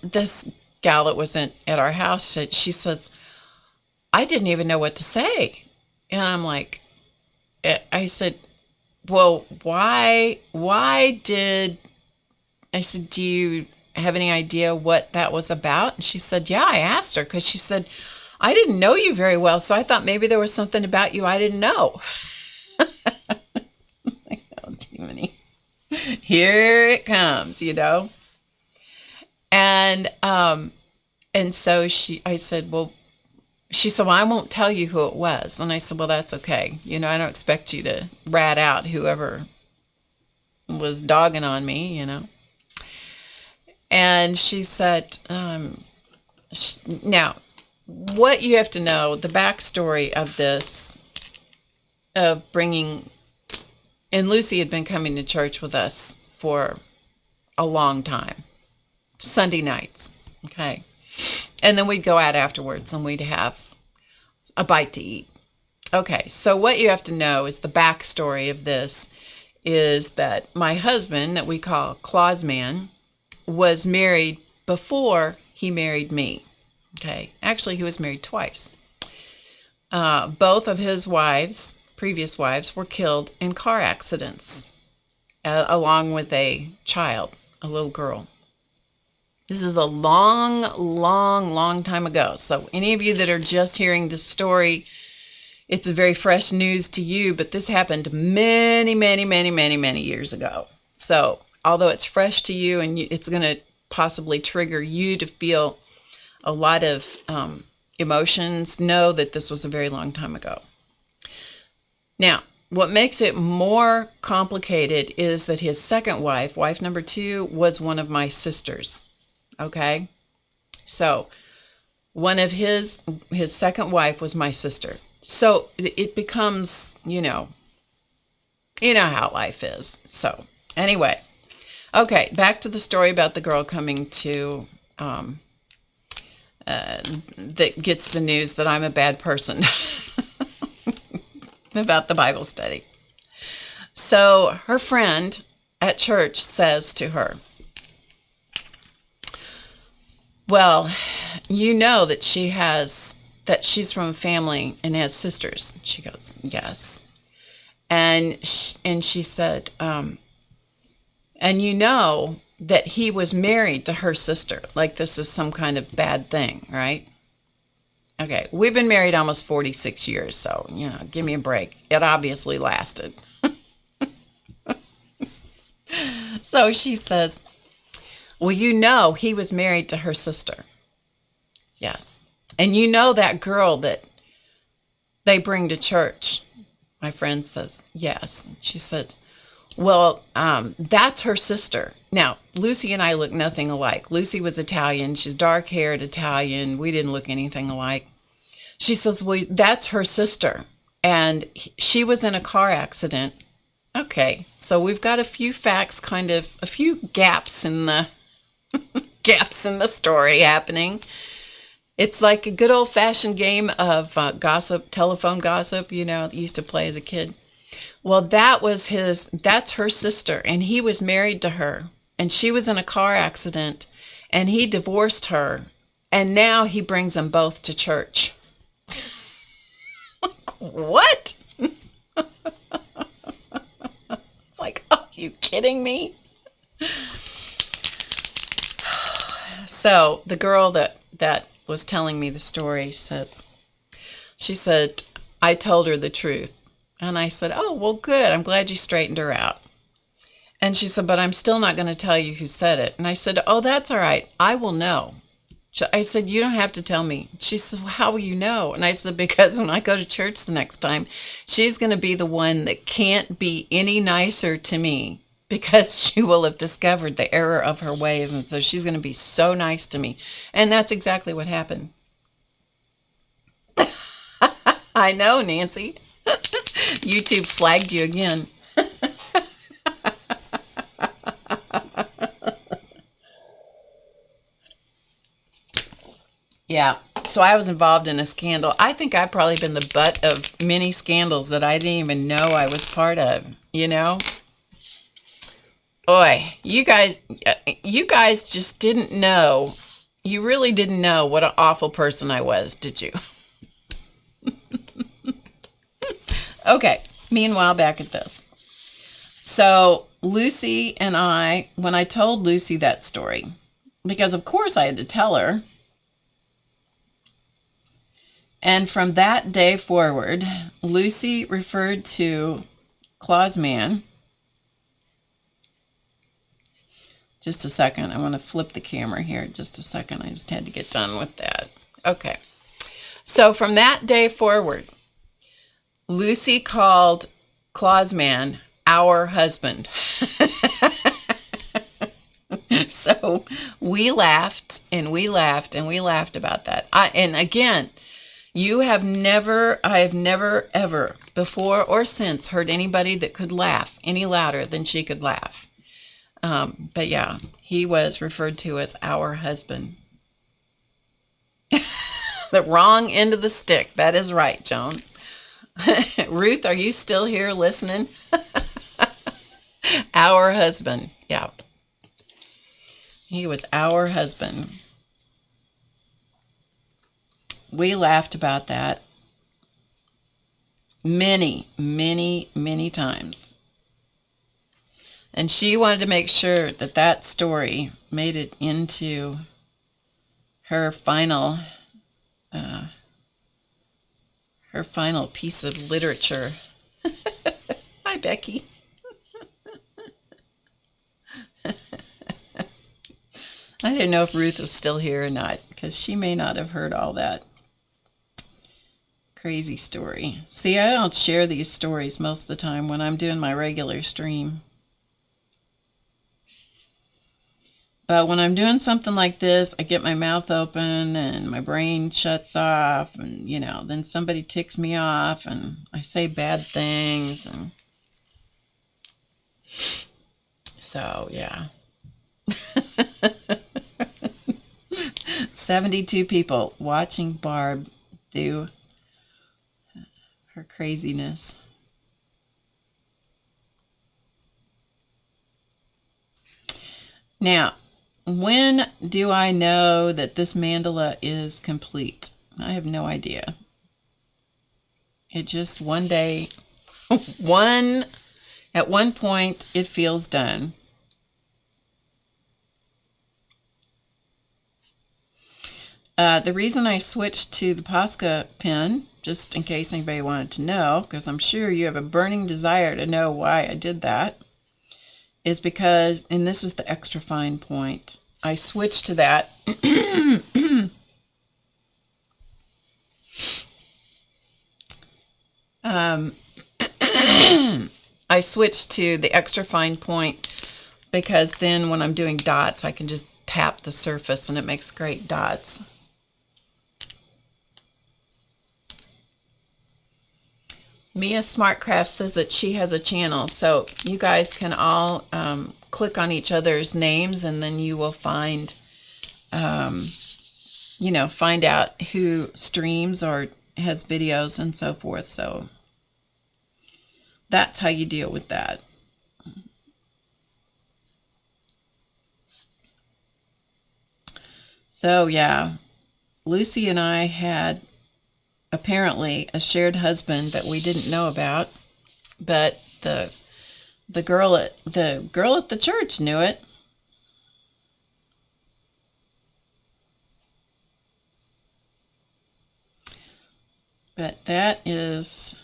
this gal that was at our house, she says, "I didn't even know what to say." And I'm like, I said, "Well, why I said, "Do you have any idea what that was about?" And she said, "Yeah, I asked her," because she said, "I didn't know you very well, so I thought maybe there was something about you I didn't know." Oh, Jiminy. Here it comes, And so I said, "Well," she said, "Well, I won't tell you who it was." And I said, "Well, that's okay. I don't expect you to rat out whoever was dogging on me, And she said, now, what you have to know, the backstory of this, of bringing, and Lucy had been coming to church with us for a long time, Sunday nights, okay? And then we'd go out afterwards and we'd have a bite to eat. Okay, so what you have to know is the backstory of this is that my husband, that we call Claus Man, was married before he married me. Okay, actually he was married twice. Both of his previous wives, were killed in car accidents, along with a child, a little girl. This is a long, long, long time ago. So any of you that are just hearing this story, it's a very fresh news to you, but this happened many, many, many, many, many years ago. So although it's fresh to you and it's going to possibly trigger you to feel a lot of emotions, know that this was a very long time ago. Now, what makes it more complicated is that his second wife, wife number 2, was one of my sisters. Okay, so one of his second wife was my sister. So it becomes, you know how life is. So anyway, okay, back to the story about the girl coming to that gets the news that I'm a bad person about the Bible study. So her friend at church says to her, well, you know that she's from a family and has sisters. She goes, yes. And she said, and you know that he was married to her sister. Like this is some kind of bad thing, right? Okay, we've been married almost 46 years, so, give me a break. It obviously lasted. So she says, well, you know he was married to her sister. Yes. And you know that girl that they bring to church. My friend says, yes. She says, well, that's her sister. Now, Lucy and I look nothing alike. Lucy was Italian. She's dark-haired Italian. We didn't look anything alike. She says, well, that's her sister. And she was in a car accident. Okay, so we've got a few facts, a few gaps in the story happening. It's like a good old-fashioned game of gossip, telephone gossip, that used to play as a kid. Well, that's her sister, and he was married to her, and she was in a car accident, and he divorced her, and now he brings them both to church. What? It's like, are you kidding me? So the girl that was telling me the story she said, I told her the truth. And I said, oh, well, good. I'm glad you straightened her out. And she said, but I'm still not going to tell you who said it. And I said, oh, that's all right. I will know. I said, you don't have to tell me. She said, well, how will you know? And I said, because when I go to church the next time, she's going to be the one that can't be any nicer to me because she will have discovered the error of her ways. And so she's going to be so nice to me. And that's exactly what happened. I know, Nancy. YouTube flagged you again. Yeah, so I was involved in a scandal. I think I've probably been the butt of many scandals that I didn't even know I was part of, Boy, you guys just didn't know. You really didn't know what an awful person I was, did you? Okay, meanwhile, back at this. So Lucy and I, when I told Lucy that story, because of course I had to tell her, and from that day forward, Lucy referred to Claus Man. Just a second. I want to flip the camera here. Just a second. I just had to get done with that. Okay. So from that day forward, Lucy called Claus Man our husband. So we laughed and we laughed and we laughed about that. And again, I have never ever before or since heard anybody that could laugh any louder than she could laugh. But yeah, he was referred to as our husband. The wrong end of the stick. That is right, Joan. Ruth, are you still here listening? Our husband. Yeah. He was our husband. We laughed about that many, many, many times. And she wanted to make sure that that story made it into her final piece of literature. Hi, Becky. I didn't know if Ruth was still here or not, because she may not have heard all that crazy story. See, I don't share these stories most of the time when I'm doing my regular stream. But when I'm doing something like this, I get my mouth open and my brain shuts off, and then somebody ticks me off and I say bad things, and so yeah. 72 people watching Barb do her craziness. Now, when do I know that this mandala is complete? I have no idea. It just one day, at one point, it feels done. The reason I switched to the Posca pen, just in case anybody wanted to know, because I'm sure you have a burning desire to know why I did that, is because, and this is the extra fine point, I switched to that I switched to the extra fine point because then when I'm doing dots, I can just tap the surface and it makes great dots. Mia Smartcraft says that she has a channel, so you guys can all click on each other's names, and then you will find, find out who streams or has videos and so forth. So that's how you deal with that. So yeah, Lucy and I had apparently a shared husband that we didn't know about, but the girl at the church knew it. But that is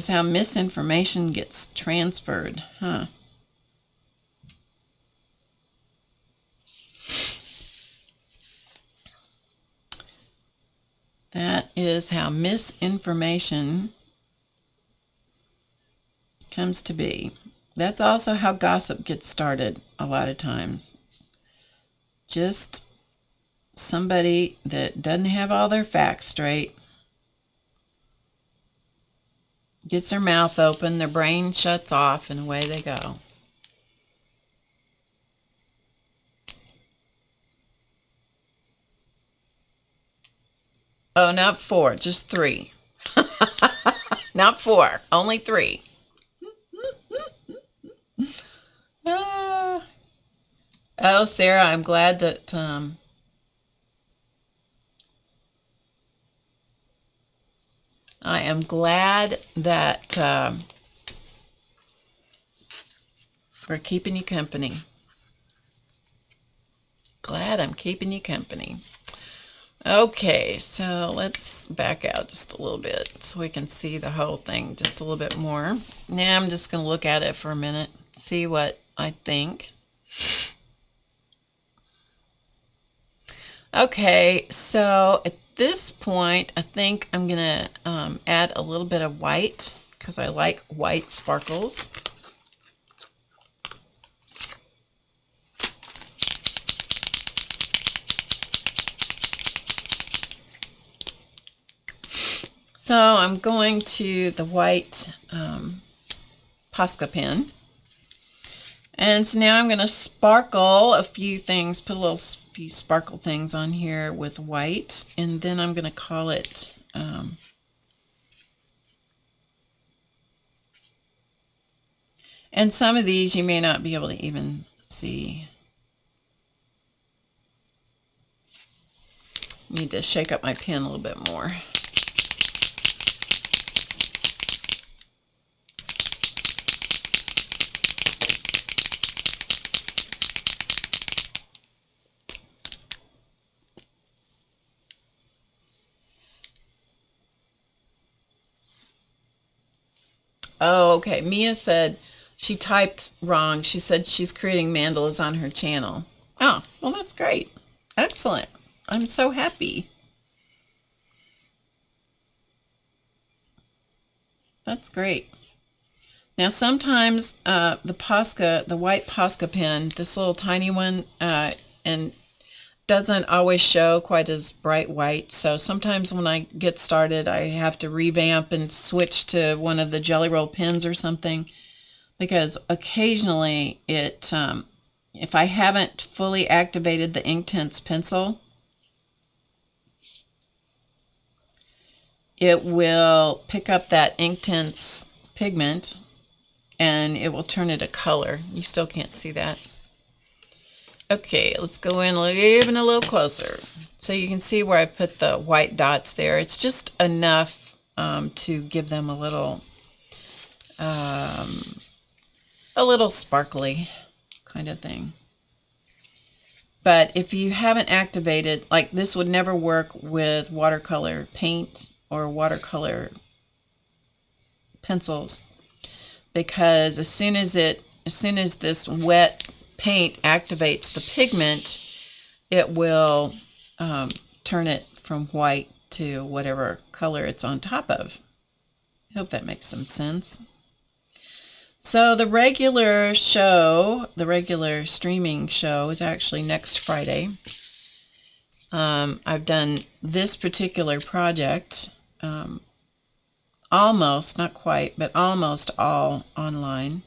how misinformation gets transferred, huh? That is how misinformation comes to be. That's also how gossip gets started a lot of times. Just somebody that doesn't have all their facts straight gets their mouth open, their brain shuts off, and away they go. Oh, not 4, just 3. Not 4, only 3. Oh, Sarah, I'm glad that I am glad that we're keeping you company. Glad I'm keeping you company. Okay, so let's back out just a little bit so we can see the whole thing just a little bit more. Now I'm just going to look at it for a minute, see what I think. Okay, so at this point, I think I'm going to add a little bit of white because I like white sparkles. So I'm going to the white Posca pen. And so now I'm going to sparkle a few things, put a few sparkle things on here with white, and then I'm going to call it and some of these you may not be able to even see. Need to shake up my pen a little bit more. Oh, okay. Mia said she typed wrong. She said she's creating mandalas on her channel. Oh, well, that's great. Excellent. I'm so happy. That's great. Now, sometimes the white Posca pen, this little tiny one, and doesn't always show quite as bright white. So sometimes when I get started, I have to revamp and switch to one of the Jelly Roll pens or something, because occasionally it, if I haven't fully activated the Inktense pencil, it will pick up that Inktense pigment and it will turn it a color. You still can't see that. Okay, let's go in even a little closer. So you can see where I put the white dots there. It's just enough to give them a little sparkly kind of thing. But if you haven't activated, like this would never work with watercolor paint or watercolor pencils, because as soon as this wet paint activates the pigment, it will turn it from white to whatever color it's on top of. I hope that makes some sense. So the regular streaming show is actually next Friday. I've done this particular project almost, not quite, but almost all online.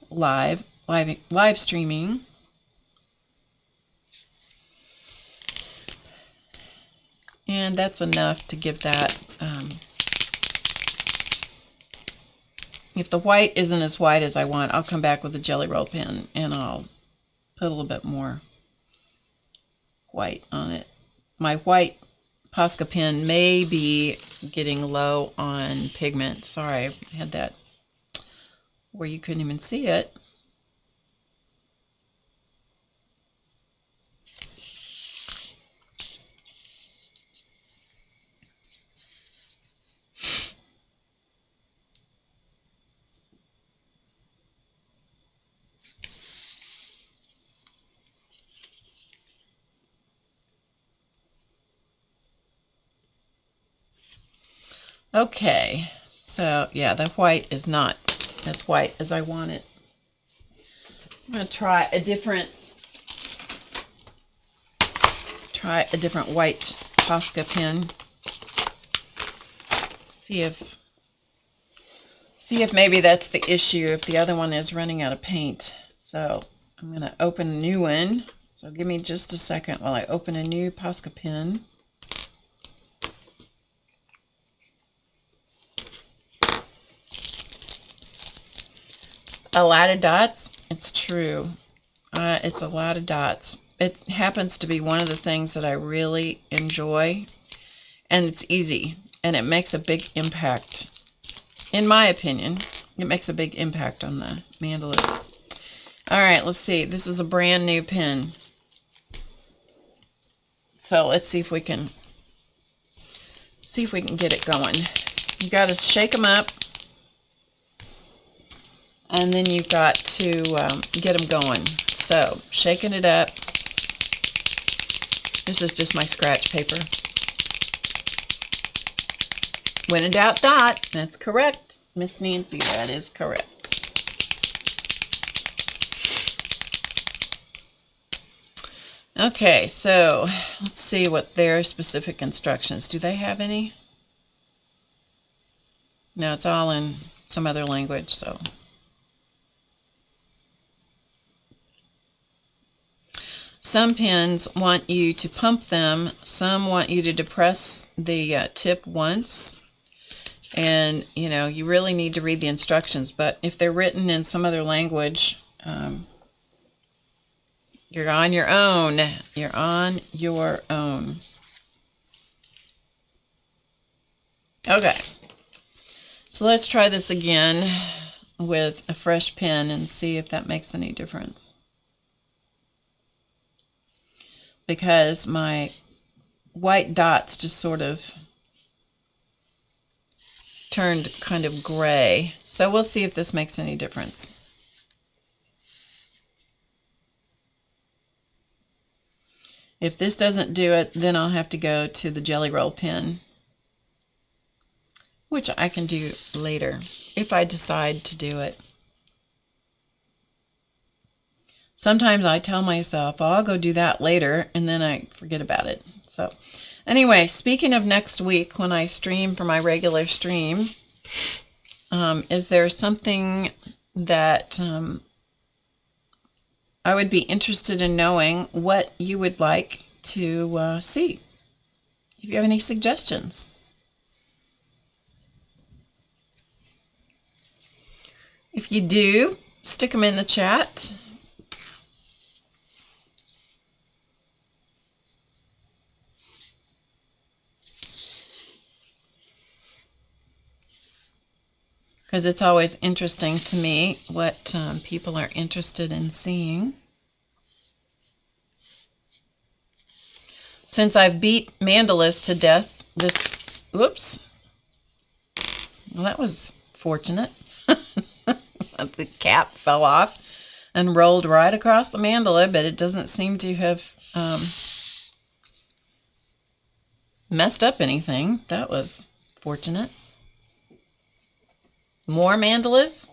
Live streaming. And that's enough to give that, if the white isn't as white as I want, I'll come back with a Jelly Roll pen and I'll put a little bit more white on it. My white Posca pen may be getting low on pigment. Sorry, I had that where you couldn't even see it. Okay, so yeah, the white is not as white as I want it. I'm going to try a different white Posca pen. See if maybe that's the issue, if the other one is running out of paint. So I'm going to open a new one. So give me just a second while I open a new Posca pen. A lot of dots. It's true. It's a lot of dots. It happens to be one of the things that I really enjoy, and it's easy, and it makes a big impact. In my opinion, it makes a big impact on the mandalas. All right, let's see. This is a brand new pen. So let's see if we can get it going. You got to shake them up. And then you've got to get them going. So, shaking it up. This is just my scratch paper. When in doubt, dot. That's correct, Miss Nancy. That is correct. Okay, so let's see what their specific instructions. Do they have any? No, it's all in some other language, so... Some pens want you to pump them, some want you to depress the tip once, and you really need to read the instructions. But if they're written in some other language, you're on your own. You're on your own. Okay, so let's try this again with a fresh pen and see if that makes any difference. Because my white dots just sort of turned kind of gray. So we'll see if this makes any difference. If this doesn't do it, then I'll have to go to the Jelly Roll pen, which I can do later if I decide to do it. Sometimes I tell myself, oh, I'll go do that later, and then I forget about it. So anyway, speaking of next week when I stream for my regular stream, is there something that I would be interested in knowing what you would like to see? if you have any suggestions. If you do, stick them in the chat. Because it's always interesting to me what people are interested in seeing. Since I've beat mandalas to death, whoops, well, that was fortunate. The cap fell off and rolled right across the mandala, but it doesn't seem to have messed up anything. That was fortunate. More mandalas?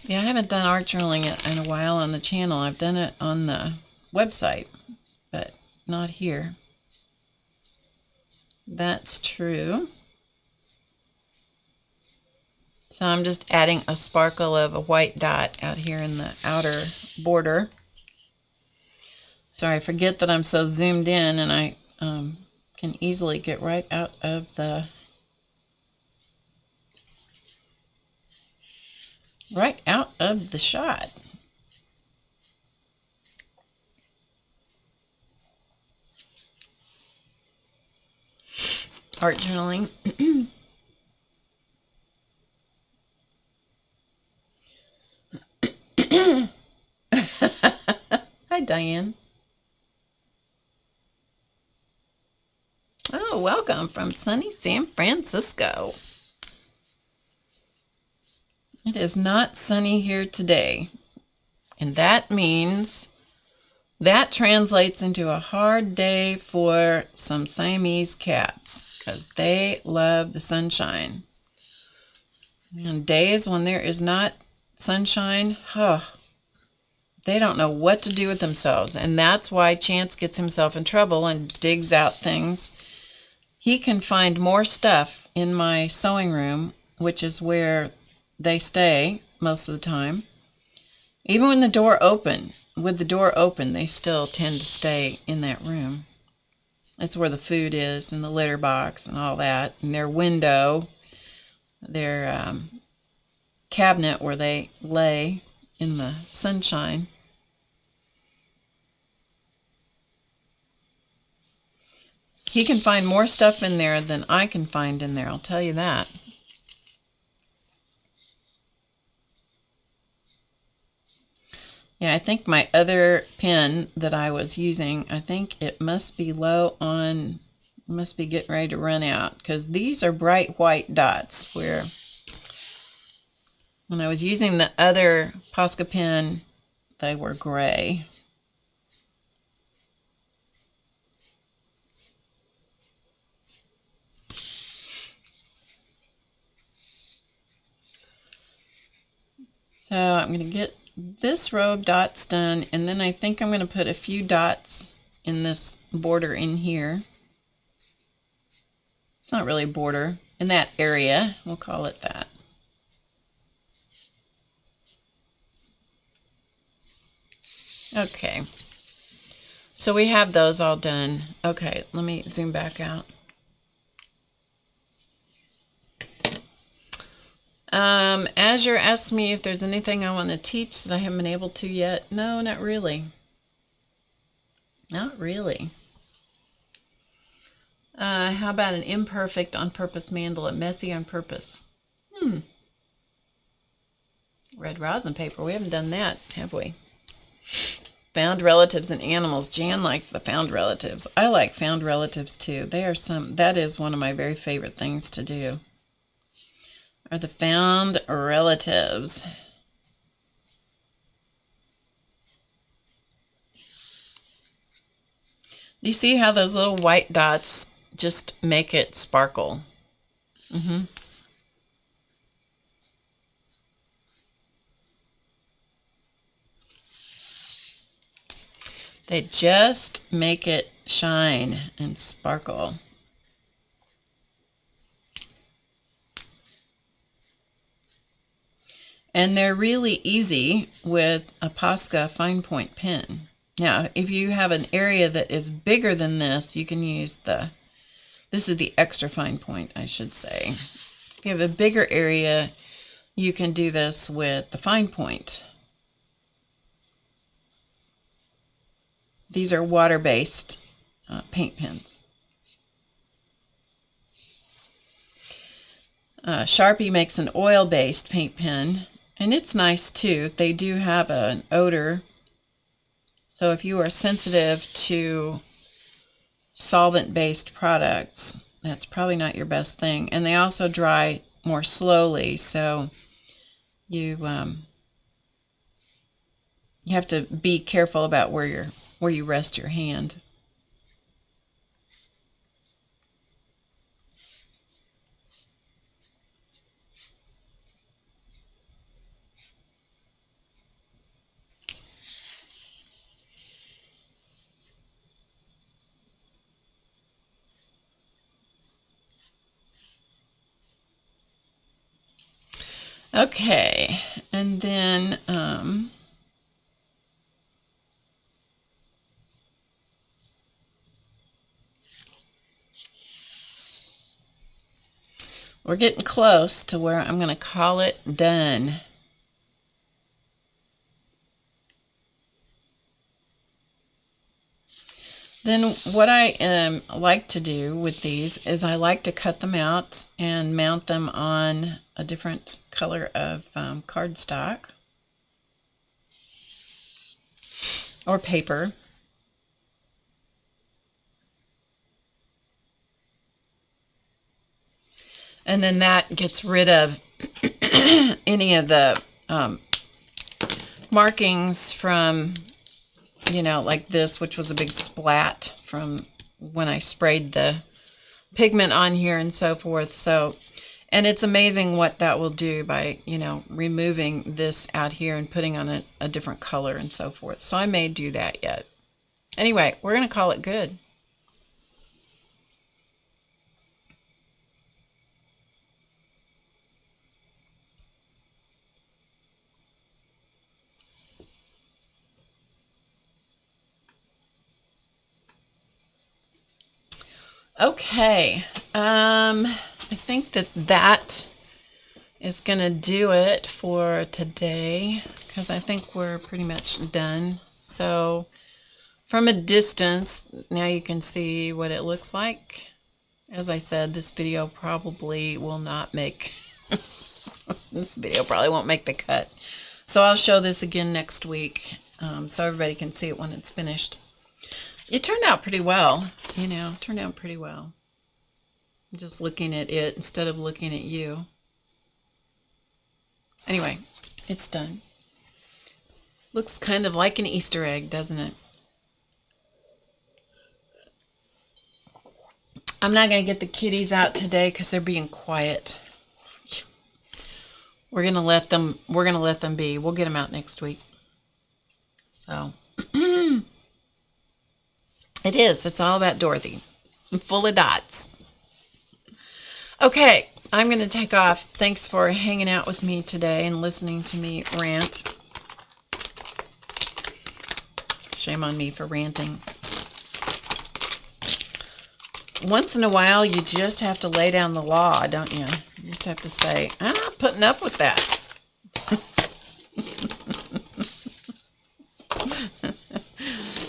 Yeah, I haven't done art journaling in a while on the channel. I've done it on the website, but not here. That's true. So I'm just adding a sparkle of a white dot out here in the outer border. Sorry, I forget that I'm so zoomed in, and I can easily get right out of the shot. Art journaling. Hi, Diane. Oh, welcome from sunny San Francisco. It is not sunny here today, and that means that translates into a hard day for some Siamese cats because they love the sunshine. And days when there is not sunshine, they don't know what to do with themselves, and that's why Chance gets himself in trouble and digs out things. He can find more stuff in my sewing room, which is where they stay most of the time. Even when with the door open, they still tend to stay in that room. That's where the food is, and the litter box and all that, and their window, their cabinet where they lay in the sunshine. He can find more stuff in there than I can find in there, I'll tell you that. Yeah, I think my other pen that I was using, I think it must be low on, must be getting ready to run out, because these are bright white dots, where when I was using the other Posca pen, they were gray. So I'm going to get this row of dots done, and then I think I'm going to put a few dots in this border in here. It's not really a border, in that area, we'll call it that. Okay, so we have those all done. Okay, let me zoom back out. Azure asked me if there's anything I want to teach that I haven't been able to yet. No, not really. Not really. How about an imperfect on purpose mandala? Messy on purpose. Red rosin paper. We haven't done that, have we? Found relatives and animals. Jan likes the found relatives. I like found relatives too. That is one of my very favorite things to do. Are the found relatives. Do you see how those little white dots just make it sparkle? They just make it shine and sparkle. And they're really easy with a Posca fine point pen. Now, if you have an area that is bigger than this, you can use the This is the extra fine point, I should say. If you have a bigger area, you can do this with the fine point. These are water-based paint pens. Sharpie makes an oil-based paint pen, and it's nice too. They do have an odor, so if you are sensitive to solvent-based products, that's probably not your best thing. And they also dry more slowly, so you have to be careful about where you rest your hand. Okay, and then we're getting close to where I'm going to call it done. Then what I like to do with these is I like to cut them out and mount them on a different color of cardstock or paper. And then that gets rid of any of the markings from, you know, like this, which was a big splat from when I sprayed the pigment on here and so forth. So, and it's amazing what that will do by, you know, removing this out here and putting on a different color and so forth. So I may do that yet. Anyway, we're going to call it good. Okay, I think that is going to do it for today, because I think we're pretty much done. So from a distance, now you can see what it looks like. As I said, this video probably will not make, this video probably won't make the cut. So I'll show this again next week, so everybody can see it when it's finished. It turned out pretty well, you know, turned out pretty well. I'm just looking at it instead of looking at you. Anyway, it's done. Looks kind of like an Easter egg, doesn't it? I'm not going to get the kitties out today because they're being quiet. We're going to let them be. We'll get them out next week. So it is. It's all about Dorothy. I'm full of dots. Okay, I'm going to take off. Thanks for hanging out with me today and listening to me rant. Shame on me for ranting. Once in a while, you just have to lay down the law, don't you? You just have to say, I'm not putting up with that.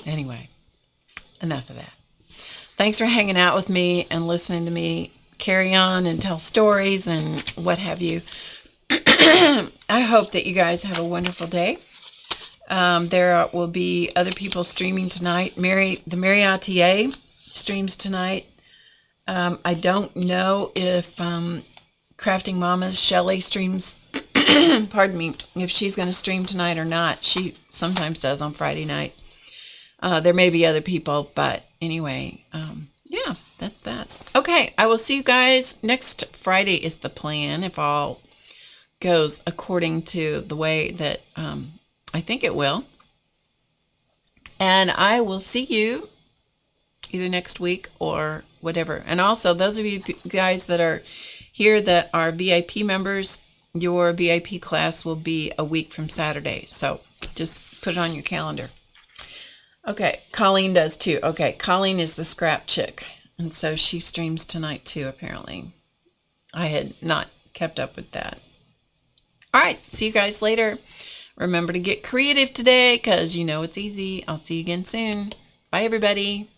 Anyway, enough of that. Thanks for hanging out with me and listening to me carry on and tell stories and what have you. I hope that you guys have a wonderful day. There will be other people streaming tonight. The Mariotier streams tonight. I don't know if Crafting Mama's Shelley streams, pardon me, if she's going to stream tonight or not. She sometimes does on Friday night. There may be other people, but anyway, yeah, that's that. Okay, I will see you guys next Friday is the plan, if all goes according to the way that I think it will. And I will see you either next week or whatever. And also, those of you guys that are here that are VIP members, your VIP class will be a week from Saturday. So just put it on your calendar. Okay, Colleen does too. Okay, Colleen is the scrap chick. And so she streams tonight too, apparently. I had not kept up with that. All right, see you guys later. Remember to get creative today because you know it's easy. I'll see you again soon. Bye, everybody.